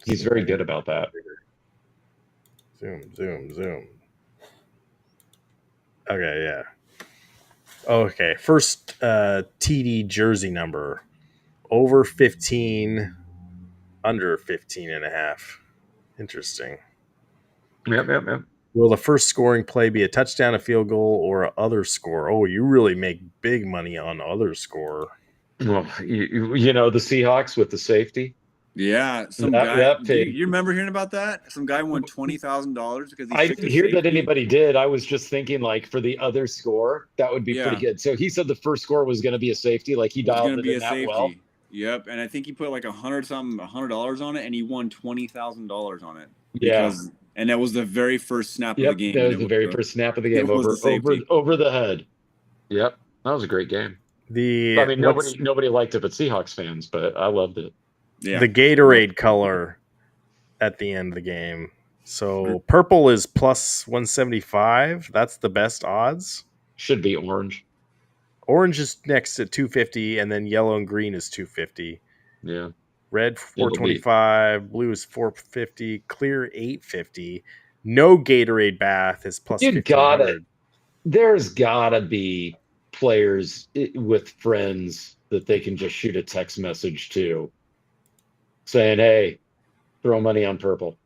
He's very good about that. Zoom. Okay, yeah. Okay, first TD jersey number. Over 15, under 15 and a half. Interesting. Yep. Will the first scoring play be a touchdown, a field goal, or a other score? Oh, you really make big money on other score. Well, you know the Seahawks with the safety. Yeah, some That guy. that You, pig. you remember hearing about that? Some guy won $20,000 because he I picked didn't a hear that safety. anybody did. I was just thinking, like, for the other score, that would be pretty Yeah. good. So he said the first score was going to be a safety. Like he It was dialed gonna it be in a that well. safety. Yep, and I think he put like $100 on it, and he won $20,000 on it Yeah. because, and that was the very first snap of the Yep. game. That And was the very first snap of the game it was over the safety. over the head. Yep. That was a great game. I mean, nobody liked it but Seahawks fans, but I loved it. Yeah. The Gatorade color at the end of the game. So purple is plus 175. That's the best odds. Should be orange. Orange is next at 250, and then yellow and green is 250. Yeah. Red 425, blue is 450, clear 850. No Gatorade bath is plus You 1500. There's gotta be players with friends that they can just shoot a text message to saying, "Hey, throw money on purple."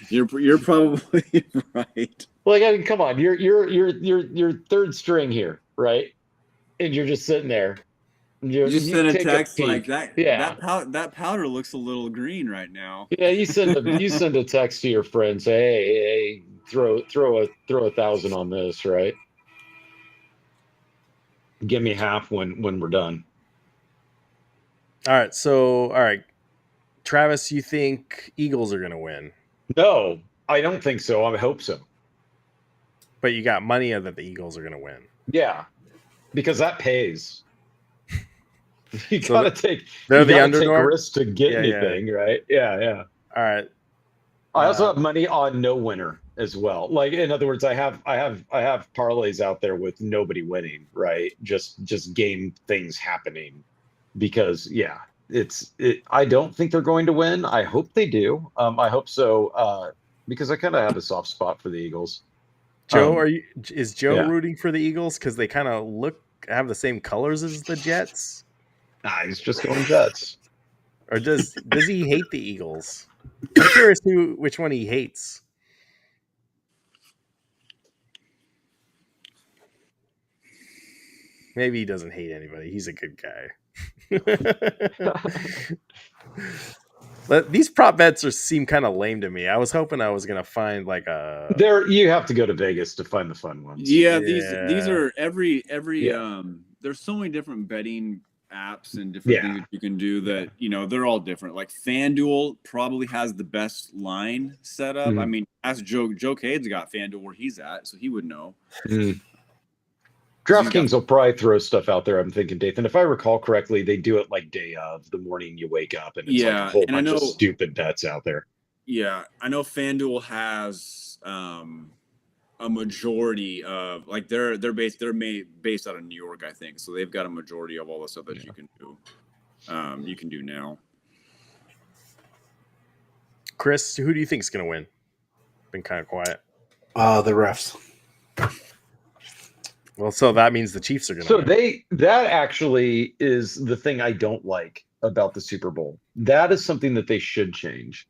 You're probably right. Like, I mean, come on, you're third string here, right? And you're just sitting there. You just send a take text peek. like that. Yeah. That powder looks a little green right now. Yeah, you send a text to your friend, say, hey, throw a 1,000 on this, right? Give me half when we're done. All right. Travis, you think Eagles are going to win? No, I don't think so. I hope so. But you got money that the Eagles are going to win. Yeah, because that pays. You gotta take risk to get anything, right? Yeah. All right. I also have money on no winner as well. Like, in other words, I have parlays out there with nobody winning, right? Just game things happening, because I don't think they're going to win. I hope they do. I hope so, because I kind of have a soft spot for the Eagles. Joe, is Joe rooting for the Eagles because they kind of have the same colors as the Jets? Nah, he's just going Jets. Or does he hate the Eagles? I'm curious which one he hates. Maybe he doesn't hate anybody. He's a good guy. But these prop bets seem kind of lame to me. I was hoping I was gonna find like a. You have to go to Vegas to find the fun ones. Yeah, these are every. There's so many different betting apps and different things that you can do that, they're all different. Like FanDuel probably has the best line set up. I mean, ask Joe Cade's got FanDuel where he's at, so he would know. DraftKings will probably throw stuff out there, I'm thinking, Dathan. If I recall correctly, they do it like day of, the morning you wake up, and it's like a whole bunch of stupid bets out there. Yeah, I know FanDuel has a majority of, like, they're based out of New York, I think. So they've got a majority of all the stuff that you can do. You can do now. Chris, who do you think is going to win? Been kind of quiet. The refs. Well, so that means the Chiefs are going to win. That actually is the thing I don't like about the Super Bowl. That is something that they should change.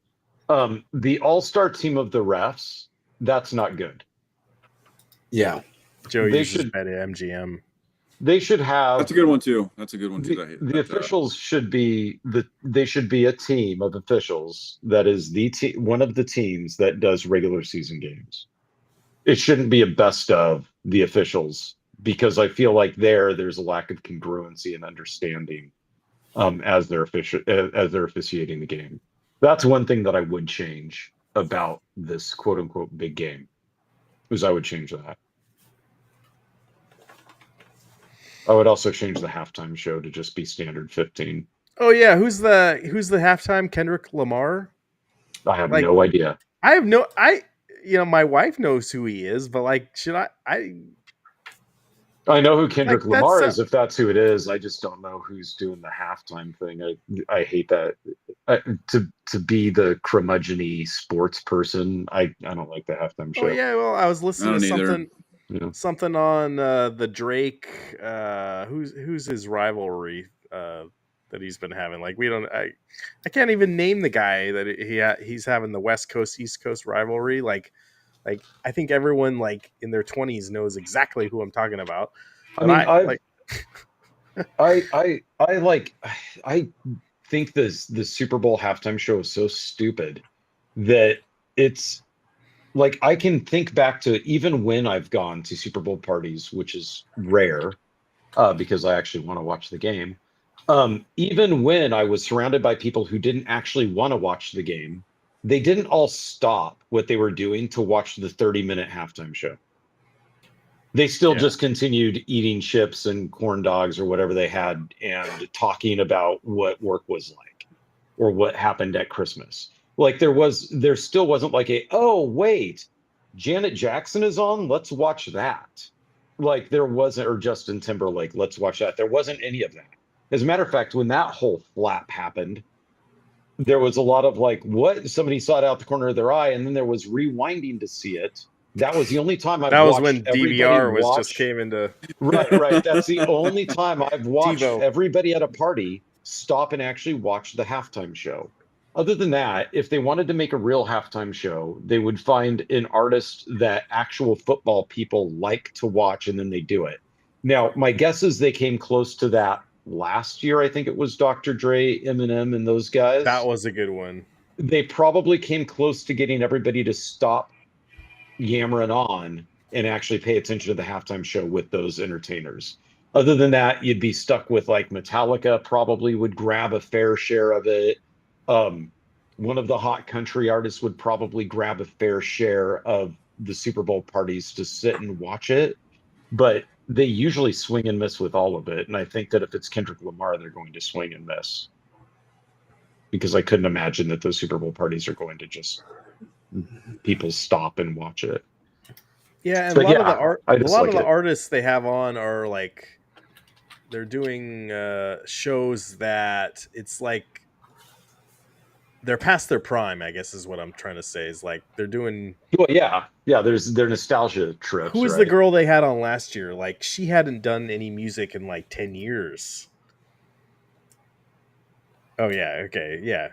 The all-star team of the refs, that's not good. Yeah. Joe uses bet at MGM. They should have. That's a good one too. The officials should be they should be a team of officials that is one of the teams that does regular season games. It shouldn't be a best of the officials, because I feel like there's a lack of congruency and understanding as they're officiating the game. That's one thing that I would change about this quote unquote big game. I would change that. I would also change the halftime show to just be standard 15. Oh yeah, who's the halftime? Kendrick Lamar? I have Like- no idea. My wife knows who he is, but like, should I know who Kendrick Like, that's Lamar so- is, if that's who it is. I just don't know who's doing the halftime thing. I hate that. To be the curmudgeon-y sports person, I don't like the halftime show. Oh yeah, well, I was listening to I don't either. something Yeah. something on the Drake. Who's his rivalry that he's been having? Like, I can't even name the guy that he's having the West Coast East Coast rivalry. Like I think everyone like in their 20s knows exactly who I'm talking about. I But mean, I think the Super Bowl halftime show is so stupid that it's like I can think back to even when I've gone to Super Bowl parties, which is rare, because I actually want to watch the game. Even when I was surrounded by people who didn't actually want to watch the game, they didn't all stop what they were doing to watch the 30-minute halftime show. They still just continued eating chips and corn dogs or whatever they had and talking about what work was like or what happened at Christmas. Like there still wasn't like oh wait, Janet Jackson is on, let's watch that. Like there wasn't, or Justin Timberlake, let's watch that. There wasn't any of that. As a matter of fact, when that whole flap happened, there was a lot of like, what? Somebody saw it out the corner of their eye, and then there was rewinding to see it. That was the only time I've that was watched when DVR was just came into right. That's the only time I've watched TiVo. everybody at a party stop and actually watch the halftime show. Other than that, if they wanted to make a real halftime show, they would find an artist that actual football people like to watch, and then they do it. Now, my guess is they came close to that last year. I think it was Dr. Dre, Eminem, and those guys. That was a good one. They probably came close to getting everybody to stop yammering on and actually pay attention to the halftime show with those entertainers. Other than that, you'd be stuck with like Metallica probably would grab a fair share of it. One of the hot country artists would probably grab a fair share of the Super Bowl parties to sit and watch it. But they usually swing and miss with all of it. And I think that if it's Kendrick Lamar, they're going to swing and miss. Because I couldn't imagine that those Super Bowl parties are going to just people stop and watch it. Yeah, and But a lot yeah, of the artists they have on are like they're doing shows that it's like they're past their prime, I guess is what I'm trying to say. Is like they're doing Well, yeah. There's their nostalgia trips. Who was right? the girl they had on last year? Like she hadn't done any music in like 10 years. Oh yeah, okay, yeah.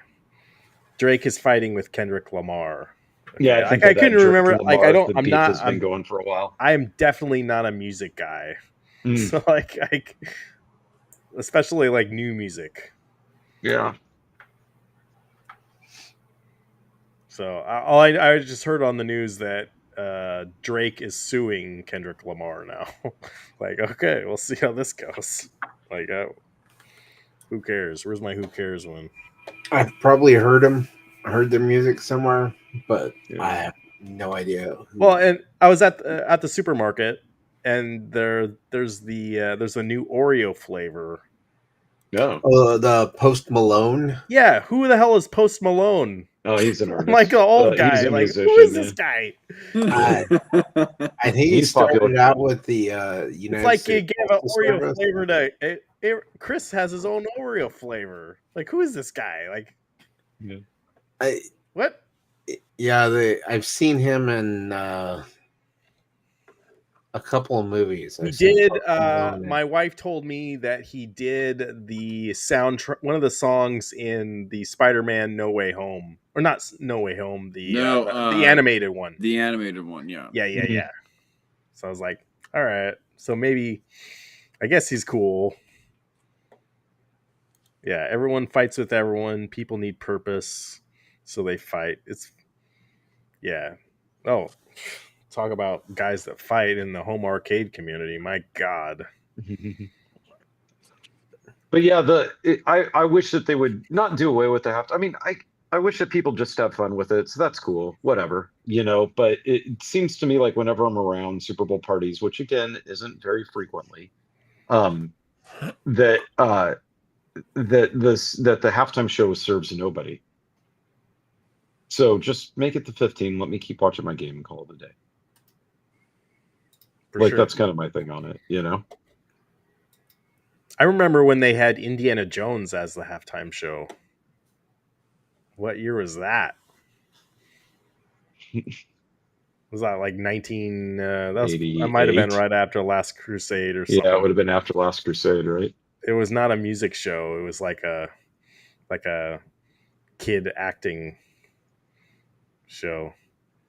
Drake is fighting with Kendrick Lamar. Okay. Yeah, I couldn't remember. Like I don't. I'm not. Has been going for a while. I am definitely not a music guy. Mm. So like, especially like new music. Yeah. So I just heard on the news that Drake is suing Kendrick Lamar now. Like, okay, we'll see how this goes. Like, who cares? Where's my who cares one? I've probably heard their music somewhere, but I have no idea. Well, and I was at the supermarket, and there's a new Oreo flavor. No. The Post Malone. Yeah, who the hell is Post Malone? Oh, he's an artist. I'm like an old guy. He's a Like, musician, who is this guy? I think he He's started popular. out with the United It's like he States gave an Postal Oreo Service. flavor to Chris has his own Oreo flavor. Like, who is this guy? Like, what? Yeah, I've seen him in a couple of movies. He I've seen did. Post Malone. My wife told me that he did the soundtrack, one of the songs in the Spider-Man No Way Home, or not No Way Home, the animated one. The animated one, yeah. Yeah. So I was like, all right. So maybe, I guess he's cool. Yeah, everyone fights with everyone. People need purpose, so they fight. Yeah. Oh, talk about guys that fight in the home arcade community. My God. But yeah, I wish that they would not do away with the half. I mean, I wish that people just have fun with it. So that's cool, whatever, But it seems to me like whenever I'm around Super Bowl parties, which again isn't very frequently, that the halftime show serves nobody. So just make it the 15. Let me keep watching my game and call it a day. For Like sure. that's kind of my thing on it, you know. I remember when they had Indiana Jones as the halftime show. What year was that? Was that like 19? That might have been 88. right after Last Crusade or Yeah, something. it would have been after Last Crusade, right? It was not a music show. It was like a kid acting show.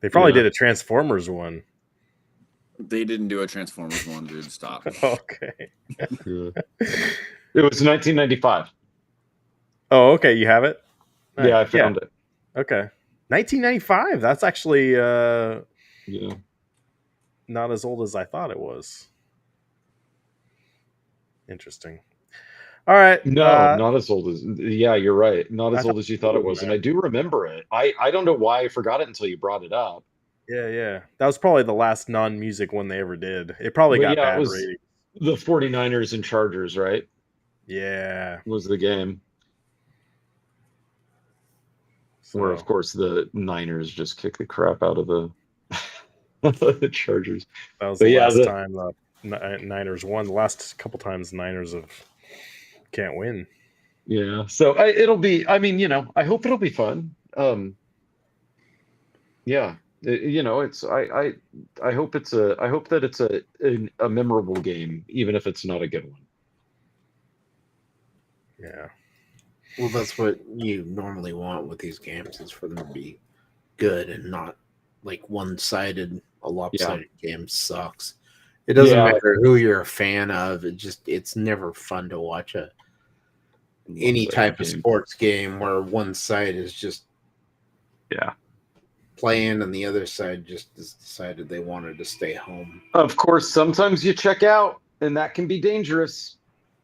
They probably Yeah. did a Transformers one. They didn't do a Transformers one, dude. Stop. Okay. Yeah. It was 1995. Oh, okay. You have it? Yeah, I found it. Okay. 1995. That's actually Yeah. not as old as I thought it was. Interesting. All right. No, not as old as. Yeah, you're right. Not I as old as you thought it was, and I do remember it. I don't know why I forgot it until you brought it up. Yeah. That was probably the last non-music one they ever did. It probably But got yeah, bad it was ratings. the 49ers and Chargers, right? Yeah. Was the game. Where, of course, the Niners just kicked the crap out of the, the Chargers. That was But the yeah, last time the Niners won. The last couple times the Niners can't win. Yeah. So it'll be, I mean, you know, I hope it'll be fun. Yeah. You know, it's I hope that it's a memorable game, even if it's not a good one. Yeah. Well, that's what you normally want with these games, is for them to be good and not like one-sided. A lopsided game sucks. It doesn't matter who you're a fan of. It's never fun to watch any type of sports game where one side is just playing and the other side just decided they wanted to stay home. Of course, sometimes you check out, and that can be dangerous.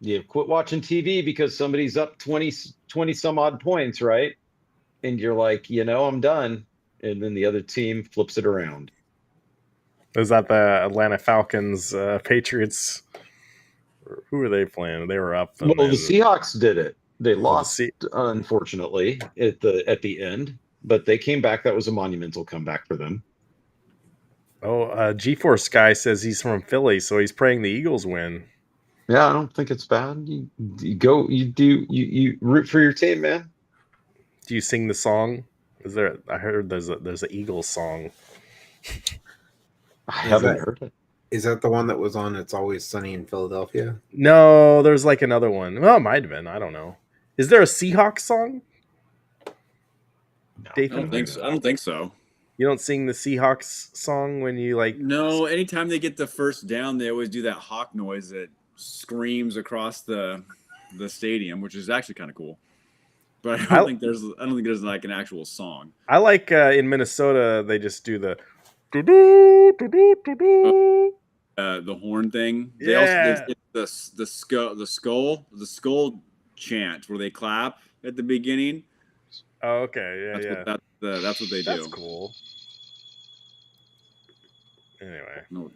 You quit watching TV because somebody's up 20 some odd points, right? And you're like, you know, I'm done. And then the other team flips it around. Is that the Atlanta Falcons, Patriots? Who were they playing? They were up. Well, the Seahawks did it. They lost, unfortunately, at the end, but they came back. That was a monumental comeback for them. Oh, GeForce Guy says he's from Philly, so he's praying the Eagles win. Yeah, I don't think it's bad. You root for your team, man. Do you sing the song? Is there? I heard there's an Eagles song. I haven't heard it. Is that the one that was on It's Always Sunny in Philadelphia? No, there's like another one. Well, it might have been. I don't know. Is there a Seahawks song? No, I don't think so. I don't think so. You don't sing the Seahawks song when you like? No, anytime they get the first down, they always do that hawk noise that screams across the stadium, which is actually kind of cool. But I don't think there's like an actual song. I like in Minnesota they just do the the horn thing. They yeah. also the skull chant where they clap at the beginning. Oh, okay. Yeah. That's what they do. That's cool. Anyway. No.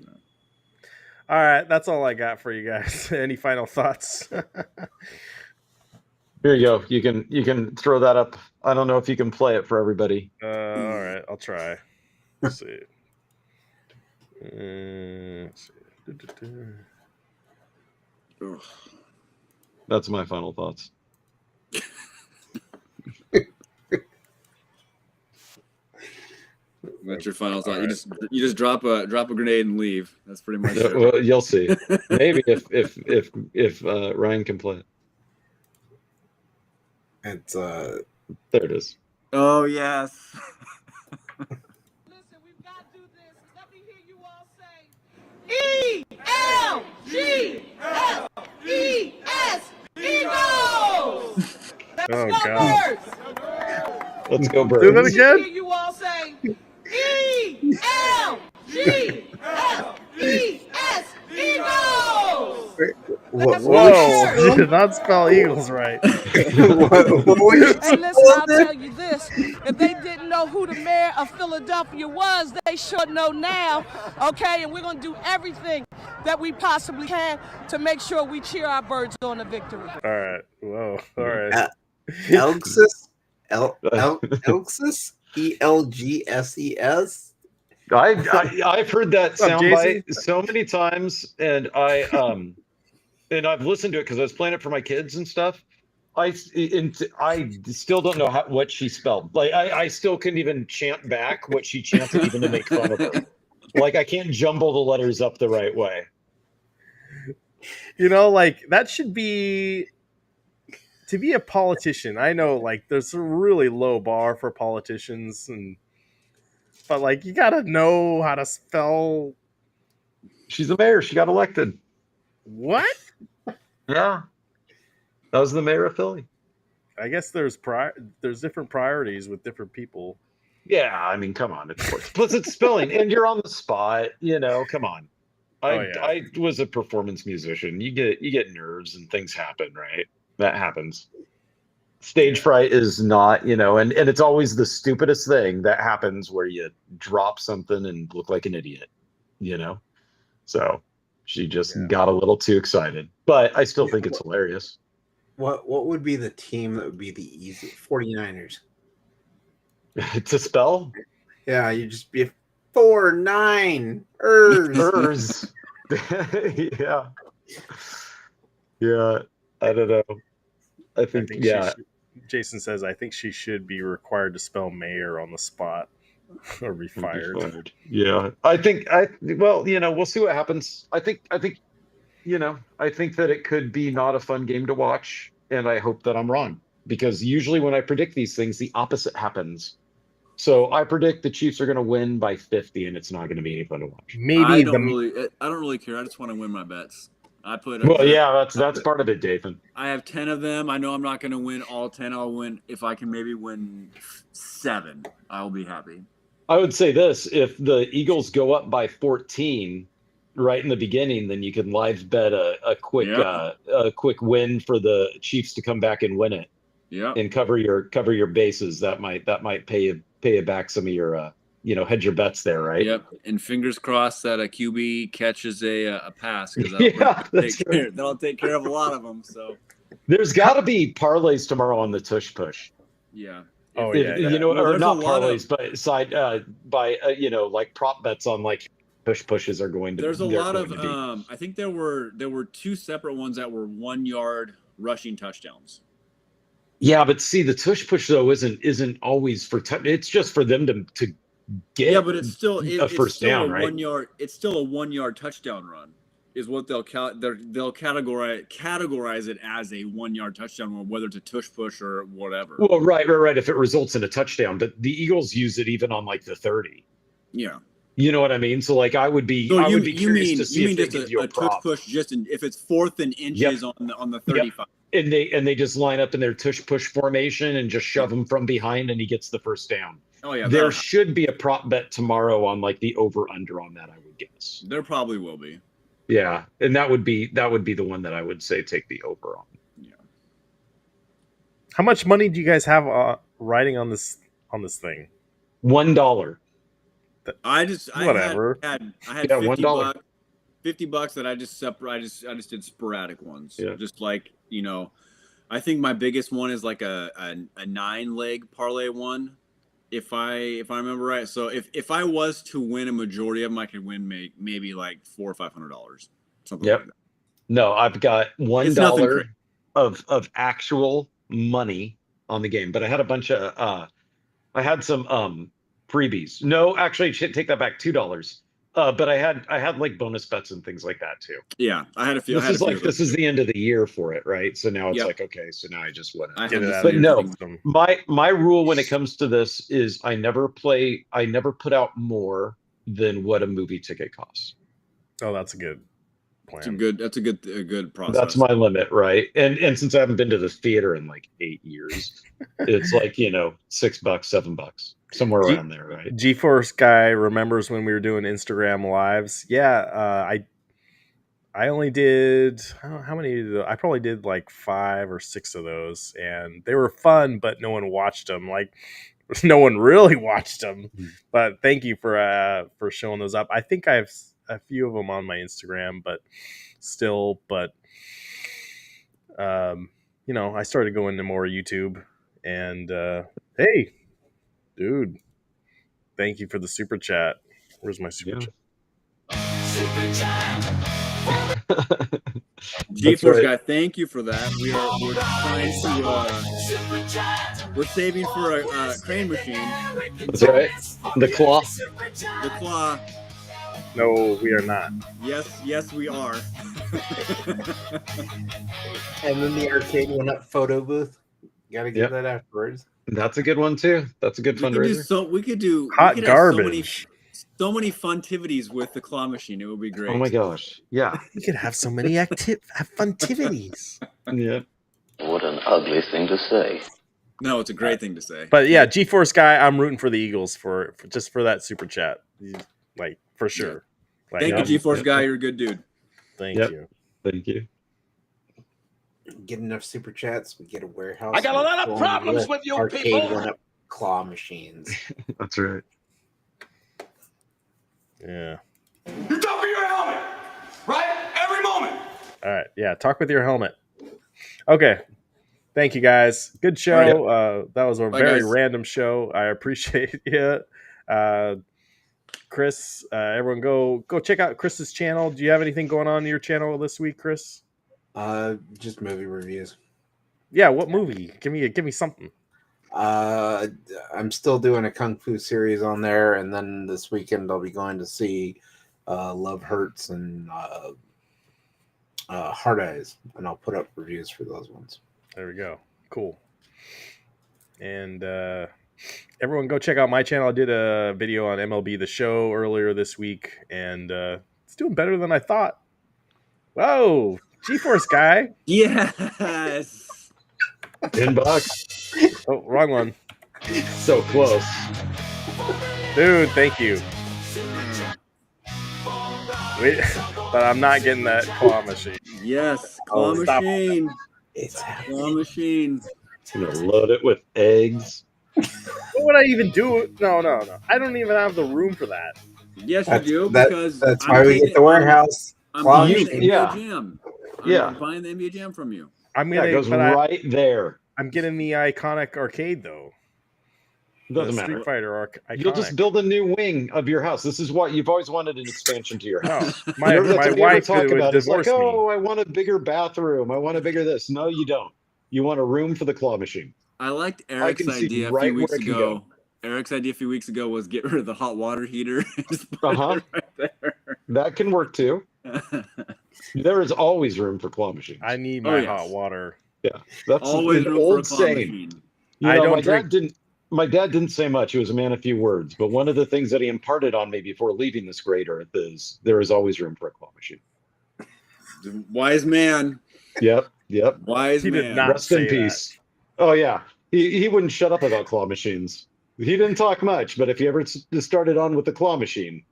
All right, that's all I got for you guys. Any final thoughts? Here you go. You can throw that up. I don't know if you can play it for everybody. All right, I'll try. Let's see. Let's see. That's my final thoughts. That's your final thought. Right. You just drop a grenade and leave. That's pretty much it. Well, you'll see. Maybe if Ryan can play it. It's there it is. Oh yes. Listen, we've got to do this. Let me hear you all say ELGSES Eagles. Oh God. Let's go, Birds. Do that again. Hear you all say ELGSES Eagles. Whoa! You did not spell Eagles right. Hey, listen, I'll tell you this. If they didn't know who the mayor of Philadelphia was, they should know now, okay? And we're going to do everything that we possibly can to make sure we cheer our Birds on a victory. All right. Whoa. All right. Elxus? Elxus? ELGSES. I've heard that What's up, soundbite Jason? so many times, and I've listened to it because I was playing it for my kids and stuff. I still don't know what she spelled. Like I still couldn't even chant back what she chanted, even to make fun of her. Like I can't jumble the letters up the right way. You know, like that should be to be a politician. I know, like, there's a really low bar for politicians, but like you gotta know how to spell She's the mayor. She got elected. what? Yeah, that was the mayor of Philly. I guess there's different priorities with different people. Yeah, I mean, come on, of course. Plus, it's spelling, and you're on the spot. You know, come on. Oh, yeah. I was a performance musician. You get nerves and things happen, right? That happens. Stage fright is not, and it's always the stupidest thing that happens where you drop something and look like an idiot, So she just got a little too excited, but I still think it's hilarious. What would be the team that would be the easy 49ers? To spell? Yeah, you just be 4-9 ers. Yeah. Yeah. I don't know. I think yeah. Jason says I think she should be required to spell mayor on the spot or be fired. Yeah. Well, we'll see what happens. I think I think that it could be not a fun game to watch, and I hope that I'm wrong, because usually when I predict these things, the opposite happens. So I predict the Chiefs are going to win by 50, and it's not going to be any fun to watch. Maybe I don't really care. I just want to win my bets. That's part of it, Dathan. I have 10 of them. I know I'm not going to win all 10. I'll win if I can maybe win 7. I'll be happy. I would say this: if the Eagles go up by 14 right in the beginning, then you can live bet a quick win for the Chiefs to come back and win it. Yeah, and cover your bases. That might pay you back some of your hedge your bets there, right? Yep. And fingers crossed that a QB catches a pass, because that'll take care of a lot of them. So there's got to be parlays tomorrow on the tush push. Yeah. Or not parlays, but side like prop bets on like pushes are going to. There's a lot of I think there were 2 separate ones that were 1-yard rushing touchdowns. Yeah, but see, the tush push though isn't always for it's just for them to get. Yeah, but it's still a first down, right? 1-yard. It's still a 1-yard touchdown run, is what they'll categorize it as, a 1-yard touchdown run, whether it's a tush push or whatever. Well, right. If it results in a touchdown, but the Eagles use it even on like the 30. Yeah. You know what I mean? So like I would be curious to see if they give you a tush push if it's 4th and inches on the 35. Yep. And they just line up in their tush push formation and just shove him from behind, and he gets the first down. Oh yeah. There should be a prop bet tomorrow on like the over under on that, I would guess. There probably will be. Yeah, and that would be the one that I would say take the over on. Yeah. How much money do you guys have riding on this thing? $1. I had $50. $50 that I just did sporadic ones. Yeah. Just like, I think my biggest one is like a 9-leg parlay one, if I remember right. So if I was to win a majority of them, I could win maybe like $400 or $500, something like that. No, I've got $1 of actual money on the game, but I had a bunch of I had some freebies. No, actually, take that back. $2. But I had like bonus bets and things like that too. Yeah, I had a few. This is the end of the year for it, right? So now it's like, okay, so now I just want to get it out. But no, my rule when it comes to this is I never put out more than what a movie ticket costs. Oh, that's a good plan. That's a good process. That's my limit, right? And since I haven't been to the theater in like 8 years, it's like $6, $7, somewhere around there, right? G-Force guy remembers when we were doing Instagram lives. Yeah, I only did how many? I probably did like 5 or 6 of those, and they were fun, but no one watched them. Like no one really watched them. But thank you for showing those up. I think I have a few of them on my Instagram, but I started going to more YouTube, and hey, dude, Thank you for the super chat. Where's my super chat? GeForce guy, thank you for that. We're trying to we're saving for a crane machine. That's right. The claw. The claw. No, we are not. Yes, we are. And then the arcade went up photo booth. You gotta give that afterwards. That's a good one too. That's a good fundraiser. We could do hot we could garbage. Have so many funtivities with the claw machine. It would be great. Oh my gosh. Yeah. We could have so many funtivities. Yeah. What an ugly thing to say. No, it's a great thing to say. But yeah, GeForce guy, I'm rooting for the Eagles for just for that super chat. Like for sure. Like, thank you, GeForce guy. You're a good dude. Thank you. Thank you. Get enough super chats, we get a warehouse. I got a lot of problems with you arcade people. Went up claw machines. That's right. Yeah. You talk with your helmet, right? Every moment. All right. Yeah. Talk with your helmet. Okay. Thank you guys. Good show. That was a very random show. I appreciate it. Chris, everyone go check out Chris's channel. Do you have anything going on in your channel this week, Chris? Just movie reviews. Yeah, what movie? Give me something. I'm still doing a kung fu series on there, and then this weekend I'll be going to see Love Hurts and Hard Eyes, and I'll put up reviews for those ones. There we go. Cool. And everyone go check out my channel. I did a video on MLB The Show earlier this week, and it's doing better than I thought. Whoa, GeForce guy. Yes. $10. Oh, wrong one. So close. Dude, thank you. Wait, but I'm not getting that claw machine. Yes, claw machine. It's claw machine. Gonna load it with eggs. What would I even do? No. I don't even have the room for that. Yes, you do, because that's why we get the warehouse. I'm buying the NBA yeah. Jam. Yeah. I'm buying the NBA Jam from you. I'm gonna. It goes right there. I'm getting the iconic arcade though. Doesn't matter. Street Fighter iconic. You'll just build a new wing of your house. This is what you've always wanted, an expansion to your house. My wife talk would about divorce like, me. oh, I want a bigger bathroom. I want a bigger this. No, you don't. You want a room for the claw machine. I liked Eric's idea a few weeks ago. Eric's idea a few weeks ago was get rid of the hot water heater. Just put it right there. That can work too. There is always room for claw machines. I need my hot water. Yeah, that's always an room old for a claw saying. machine. You know, my dad didn't say much. He was a man of few words. But one of the things that he imparted on me before leaving this great earth is there is always room for a claw machine. Wise man. Yep. Wise he man. Did not Rest in peace. Oh yeah, he wouldn't shut up about claw machines. He didn't talk much, but if you ever started on with the claw machine,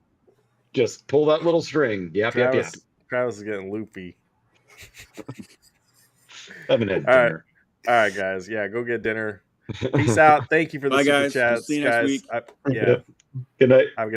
just pull that little string. Yep. Travis is getting loopy. I haven't had dinner. All right, guys. Yeah, go get dinner. Peace out. Thank you for the Bye, super guys. chats, We'll see you guys. next week. Good night.